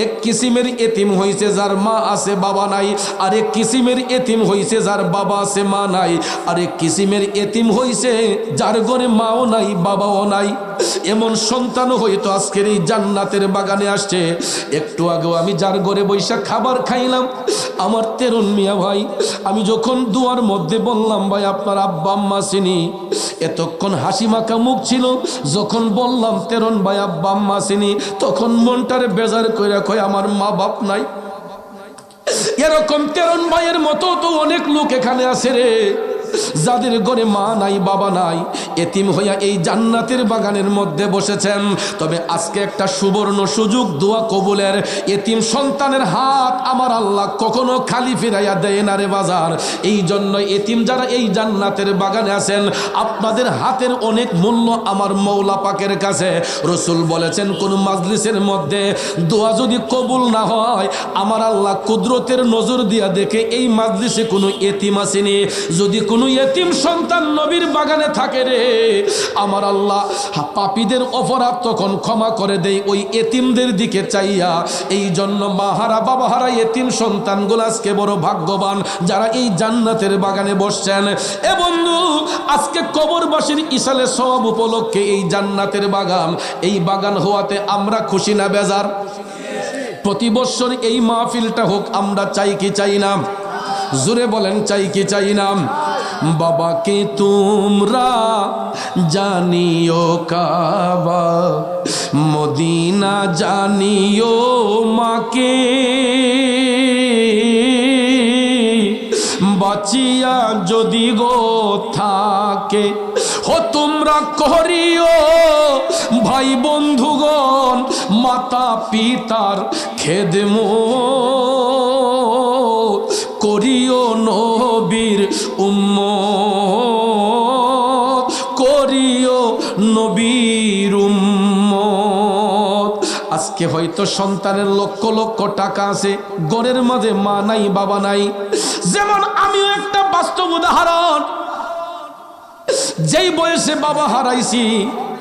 Speaker 1: এক কিসিমের এতিম হইছে যার মা আছে বাবা নাই, আর এক কিসিমের এতিম হইছে যার বাবা আছে মা নাই, আর এক কিসিমের এতিম হইছে যার ঘরে মাও নাই বাবাও নাই। এমন সন্তানও হয়তো আজকের এই জান্নাতের বাগানে আসছে। একটু আগেও আমি যার ঘরে বৈশা খাবার খাইলাম, আমার তেরুন মিয়া ভাই, আমি যখন দুয়ার মধ্যে বললাম ভাই আপনার আব্বা আম্মা চিনি, এতক্ষণ হাসি মাখা মুখ ছিল। যখন বললাম তেরুন ভাই আব্বা আম্মা চিনি, তখন মনটারে বেজার কইরা কয় আমার মা বাপ নাই। এরকম তেরুন ভাইয়ের মতো তো অনেক লোক এখানে আছে রে, যাদের ঘরে মা নাই বাবা নাই, এতিম হইয়া এই জান্নাতের বাগানের মধ্যে বসেছেন। তবে আজকে একটা সুবর্ণ সুযোগ দোয়া কবুলের। এতিম সন্তানের হাত আমার আল্লাহ কখনো খালি ফিরাইয়া দেয় না রে বাজার। এই জন্য এতিম যারা এই জান্নাতের বাগানে আছেন, আপনাদের হাতের অনেক মূল্য আমার মৌলা পাকের কাছে। রসুল বলেছেন কোন মাজলিসের মধ্যে দোয়া যদি কবুল না হয়, আমার আল্লাহ কুদরতের নজর দিয়া দেখে এই মাজলিসে কোনো এতিম আসেনি। যদি কোনো এতিম সন্তান নবীর বাগানে থাকে রে, আমার আল্লাহ পাপীদের অপরাধ তখন ক্ষমা করে দেয় ওই এতিমদের দিকে চাইয়া। এই জন্য মাহারা বাবাহারা এতিম সন্তানগুলো আজকে বড় ভাগ্যবান যারা এই জান্নাতের বাগানে বসছেন। এ বন্ধু, আজকে কবরবাসীর ইসালে সওয়াব উপলক্ষে এই জান্নাতের বাগান, এই বাগান হওয়াতে আমরা খুশি না বেজার? প্রতি বছর এই মাহফিলটা হোক, আমরা চাই কি চাই না? জোরে বলেন, চাই কি চাই না? বাবাকে তোমরা জানিও কাবা, মদিনা জানিও মাকে, বাঁচিয়া যদি গো থাকে হো তোমরা করিও ভাই বন্ধুগণ মাতা পিতার খেদমত, করিও নবীর উম্মত, করিও নবীর উম্মত। আজকে হয়তো সন্তানের লক্ষ লক্ষ টাকা আছে, ঘরের মাঝে মা নাই বাবা নাই। যেমন আমিও একটা বাস্তব উদাহরণ। যেই বয়সে বাবা হারাইছি,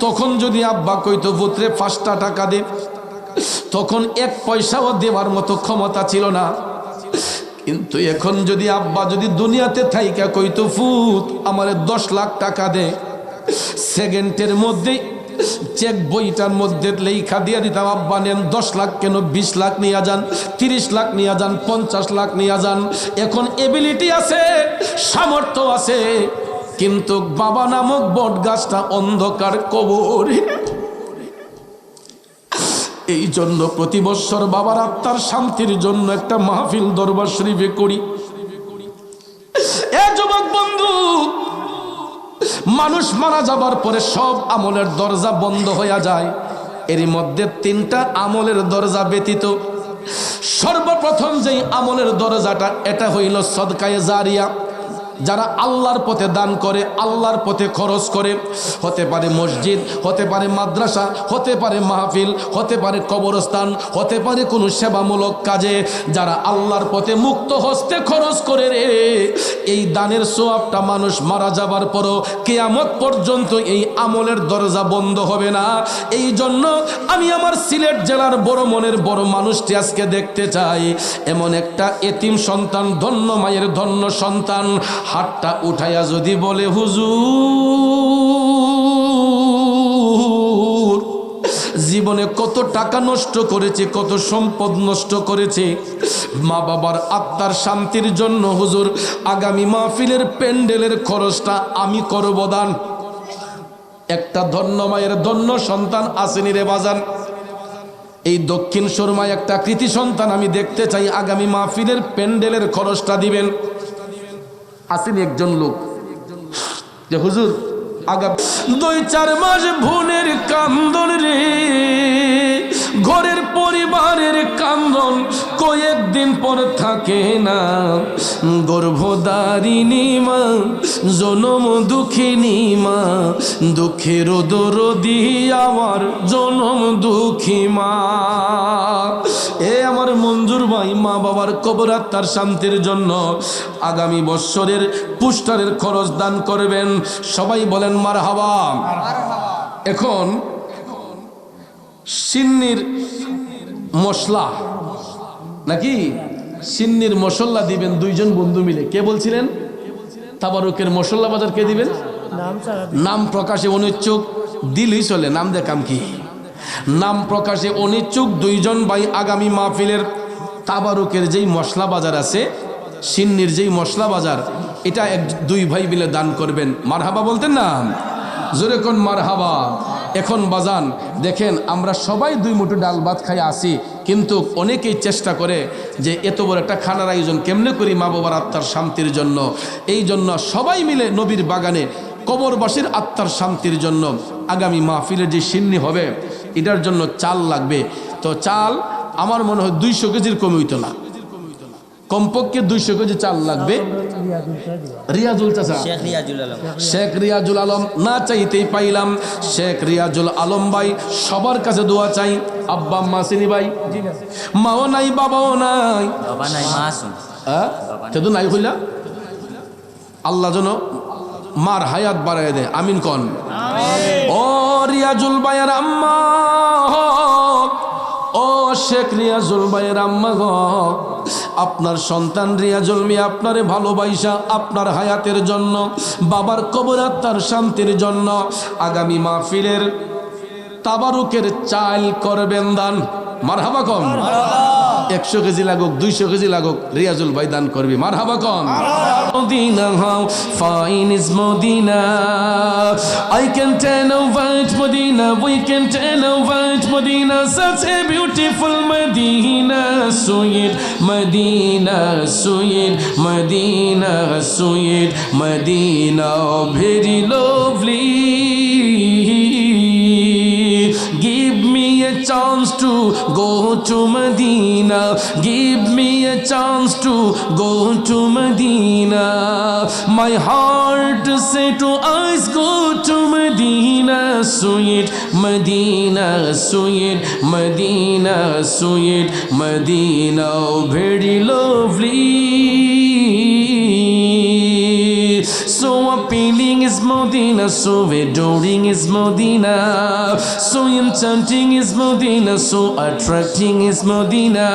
Speaker 1: তখন যদি আব্বা কইতো পুত্রে 5টা টাকা দে, তখন 1 পয়সাও দেওয়ার মতো ক্ষমতা ছিল না। কিন্তু এখন যদি আব্বা যদি দুনিয়াতে থাইকা কইতো ফুত আমারে 10 লাখ টাকা দে, সেকেন্ডের মধ্যে চেক বইটার মধ্যে লেখা দিয়ে দিতাম, আব্বা নেন 10 লাখ কেন 20 লাখ নিয়ে যান, 30 লাখ নিয়ে যান, 50 লাখ নিয়ে যান। এখন এবিলিটি আছে, সামর্থ্য আছে, কিন্তু বাবা নামক বট গাছটা অন্ধকার কবরে। এই জন্য প্রতি বছর বাবার আত্মার শান্তির জন্য একটা মাহফিল দরবার শরীফে করি। এ যুবক বন্ধু, মানুষ মারা যাবার পরে সব আমলের দরজা বন্ধ হয়ে যায়। এর মধ্যে 3টা আমলের দরজা ব্যতীত সর্বপ্রথম যেই আমলের দরজাটা, এটা হইল সদকায়ে জারিয়া। যারা আল্লাহর পথে দান করে, আল্লাহর পথে খরচ করে, হতে পারে মসজিদ, হতে পারে মাদ্রাসা, হতে পারে মাহফিল, হতে পারে কবরস্থান, হতে পারে কোনো সেবামূলক কাজে, যারা আল্লাহর পথে মুক্ত হস্তে খরচ করে রে, এই দানের সওয়াবটা মানুষ মারা যাবার পরও কিয়ামত পর্যন্ত এই আমলের দরজা বন্ধ হবে না। এই জন্য আমি আমার সিলেট জেলার বড় মনের বড় মানুষটি আজকে দেখতে চাই। এমন একটা এতিম সন্তান, ধন্য মায়ের ধন্য সন্তান, হাতটা উঠাইয়া যদি বলে হুজুর জীবনে কত টাকা নষ্ট করেছে, কত সম্পদ নষ্ট করেছে, মা বাবার আত্মার শান্তির জন্য হুজুর আগামী মাহফিলের প্যান্ডেলের খরচটা আমি করব দান। একটা ধন্য মায়ের ধন্য সন্তান আসেনি রে বাজান। এই দক্ষিণ সুরমায় একটা কৃতি সন্তান আমি দেখতে চাই আগামী মাহফিলের প্যান্ডেলের খরচটা দিবেন। আসেনি একজন লোক যে হুজুর আগামী 2-4 মাস বোনের কান্দন রে, ঘরের পরিবারের কান্দন কয়েকদিন পর থাকে না, গর্ভধারিণী মা, জনম দুঃখিনী মা, দুঃখের দরদি আমার জনম দুঃখী মা। এ আমার মঞ্জুর ভাই, মা বাবার কবর আত্মার শান্তির জন্য আগামী বৎসরের পুস্টারের খরচ দান করবেন। সবাই বলেন মারহাবা। এখন সিন্নির মশলা নাকি সিন্নির মশলা দিবেন 2 জন বন্ধু মিলে। কে বলছিলেন? তাবারুকের মশলা বাজার কে দিবেন? নাম প্রকাশে অনিচ্ছুক, দিলই চলে, নাম দেখাম কি? নাম প্রকাশে অনিচ্ছুক 2 জন ভাই আগামী মাহফিলের তাবারুকের যেই মশলা বাজার আছে, সিন্নির যেই মশলা বাজার, এটা 2 ভাই মিলে দান করবেন। মারহাবা বলতেন না? জোরে কোন মারহাবা। এখন বাজান দেখেন আমরা সবাই 2 মুঠো ডাল ভাত খাই আসি, কিন্তু অনেকেই চেষ্টা করে যে এত বড় একটা খানার আয়োজন কেমনে করি মা বাবার আত্মার শান্তির জন্য। এই জন্য সবাই মিলে নবীর বাগানে কবরবাসীর আত্মার শান্তির জন্য আগামী মাহফিলের যে সিন্নি হবে এটার জন্য চাল লাগবে। তো চাল আমার মনে হয় 200 কেজির কম হইতো না, কমপক্ষে 200 কেজি চাল লাগবে। রিয়াজুল চাচা, শেখ রিয়াজুল আলম না চাইতেই পাইলাম। শেখ রিয়াজুল আলম ভাই সবার কাছে দোয়া চাই। আব্বা আম্মা চিনি ভাই, মাও নাই বাবাও নাই, তো নাই কইলা আল্লাহ যেন মার হায়াত বাড়ায় দেয়, আমিন কন। ও রিয়াজুল ভাইয়ের আম্মা, ও শেখ রিয়াজুল ভাইয়ের আম্মা গো, আপনার সন্তান রিয়াজুল মিয়া আপনারে ভালোবাসা আপনার হায়াতের জন্য, বাবার কবর আত্মার শান্তির জন্য আগামী মাহফিলের তাবারুকের চাল করবেন দান। মারহাবা কন। 100 কেজি লাগুক 200 কেজি লাগুক রিয়াজুল ভাই দান করবি। মারহাবা কন। Medina, how fine is Medina. I can tell about Medina, we can tell about Medina. Such a beautiful Medina, sweet Medina, sweet Medina, sweet Medina, very lovely. Give me a chance to go to Medina. Give me a chance to go to Medina. My heart say to eyes go to Medina. Sweet Medina, sweet Medina, sweet Medina, very lovely. So appealing is Medina, so adoring is Medina, so enchanting is Medina, so attracting is Medina,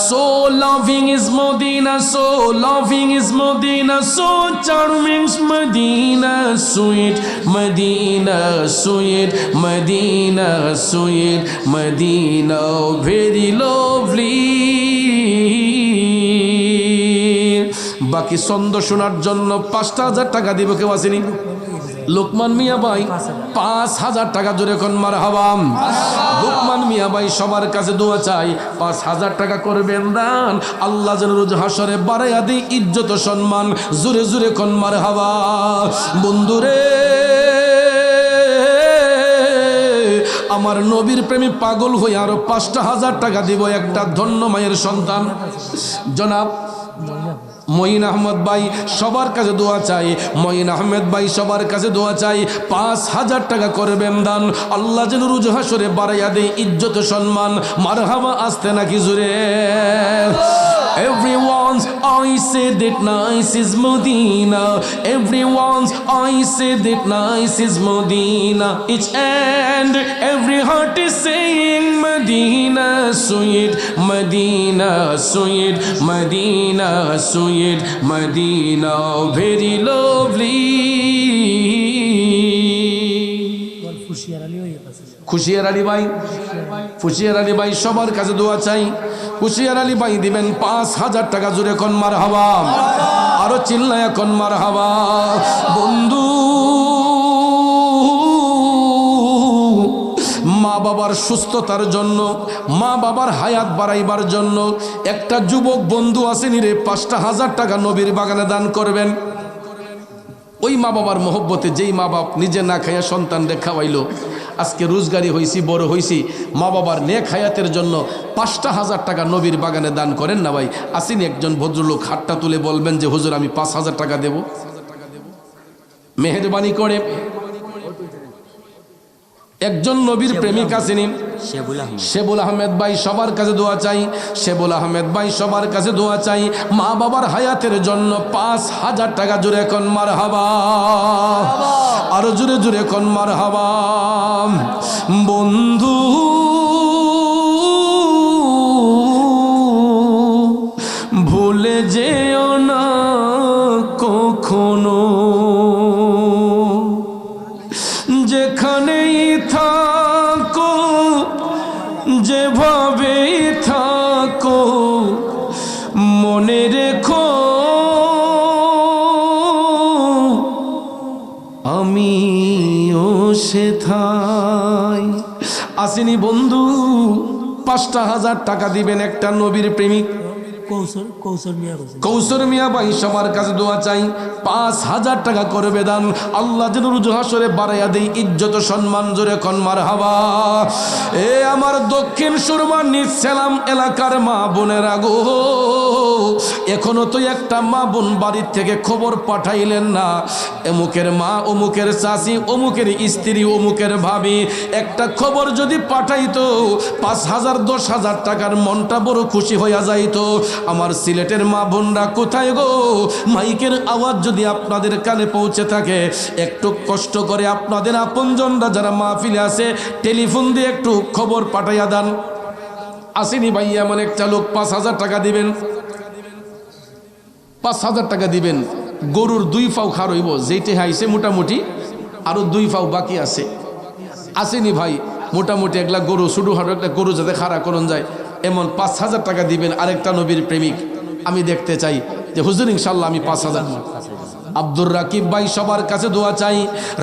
Speaker 1: so loving is Medina, so loving is Medina, so charming is Medina, sweet Medina, sweet Medina, sweet Medina, very lovely. বাকি ছন্দ শোনার জন্য 5,000 টাকা দিব, কেউ আসেনি? লোকমান মিয়া ভাই 5,000 টাকা জোরে কোন মারহাবা। লোকমান মিয়া ভাই সবার কাছে দোয়া চাই, 5,000 টাকা করবেন দান, আল্লাহ যেন রোজ হাসরে বাড়াইয়া দেই ইজ্জত সম্মান, জোরে জোরে কোন মারহাবা। বন্ধুরে আমার নবীর প্রেমী পাগল হয়ে আরো 5,000 টাকা দিব একটা ধন্য মায়ের সন্তান জনাব মঈন আহমদ ভাই সবার কাছে দোয়া চাই। মঈন আহমেদ ভাই সবার কাছে দোয়া চাই, 5,000 টাকা করবেন দান, আল্লাহ যেন রোজ হাসরে বাড়াইয়া দেয় ইজ্জত সম্মান। মারহাবা আসতে নাকি জুড়ে। Everyone's I say that nice is Medina. Everyone's I say that nice is Medina. Each and every heart is saying Medina, sweet Medina, sweet Medina, sweet Medina, very lovely. খুশিয়ার Ali ভাই, খুশিয়ার আলী ভাই সবার কাছে দোয়া চাই। খুশিয়ার আলী ভাই দিবেন 5,000 টাকা জোরে কোন মারহাবা, আরো চিল্লায়া কোন মারহাবা। বন্ধু মা বাবার সুস্থতার জন্য, মা বাবার হায়াত বাড়াইবার জন্য একটা যুবক বন্ধু আসেনি রে, 5,000 টাকা নবীর বাগানে দান করবেন। ওই মা বাবার মহব্বতে যেই মা বাপ নিজে না খাইয়া সন্তানদের খাওয়াইলো, আজকে রোজগারি হয়েছি বড় হয়েছি, মা বাবার নেক হায়াতের জন্য 5,000 টাকা নবীর বাগানে দান করেন না ভাই। আসেনি একজন ভদ্রলোক হাতটা তুলে বলবেন যে হুজুর আমি 5,000 টাকা দেব, মেহেরবানি করে। একজন নবীর প্রেমিক আসেনি শেবুল আহমেদ ভাই সবার কাছে দোয়া চাই। শেবুল আহমেদ ভাই সবার কাছে দোয়া চাই, মা বাবার হায়াতের জন্য 5,000 টাকা জোরে কোন মারহাবা, আরো জোরে জোরে কোন মারহাবা। বন্ধু ভুলে যেও না কখনো, যেখানেই থাকো যেভাবে থাকো মনে রেখো আমিও বসে থাই। আসেনি বন্ধু, 5,000 টাকা দিবেন একটা নবীর প্রেমিক কৌসর মিয়া ভাই সবার কাছে দোয়া চাই, 5,000 টাকা করবে দান। আল্লাহ যেন রুজু হাসরে বাড়াইয়া দেই ইজ্জত সম্মান, জোরে কোন মারহাবা। এ আমার দক্ষিণ সুরমা নিসালাম এলাকার মা বোনেরা গো, এখনো তো একটা মা বোন বাড়ির থেকে খবর পাঠাইলেন না, অমুকের মা, অমুকের চাচি, অমুকের স্ত্রী, অমুকের ভাবি, একটা খবর যদি পাঠাইতো 5,000 10,000 টাকার মনটা বড় খুশি হইয়া যাইতো। আমার সিলেটের মা বোনরা কোথায় গো? মাইকের আওয়াজ যদি আপনাদের কানে পৌঁছে থাকে, একটু কষ্ট করে আপনাদের আপনজনরা যারা মাহফিলে আছে টেলিফোন দিয়ে একটু খবর পাঠাইয়া দেন। আসেনি ভাই এমন একটা লোক 5,000 টাকা দিবেন, 5,000 টাকা দিবেন। গরুর 2 পাও খার হইব, যেটি হাইছে মোটামুটি আরো 2 পাও বাকি আছে। আসেনি ভাই মোটামুটি একলা গরু, শুধু হারো একটা গরু যাতে খাড়া করন যায়, এমন 5,000 টাকা দিবেন আরেকটা নবীর প্রেমিক। আমি দেখতে চাই যে হুজুর ইনশাল্লাহ আমি 5,000। আব্দুর রাকিব ভাই সবার কাছে দোয়া চাই,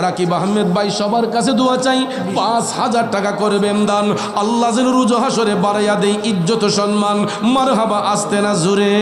Speaker 1: রাকিব আহমেদ ভাই সবার কাছে দোয়া চাই, 5,000 টাকা করবেন দান। আল্লাহ যেন রুজু হাসরে বাড়াইয়া দেই ইজ্জত সম্মান। মারহাবা, আসতে না জোরে।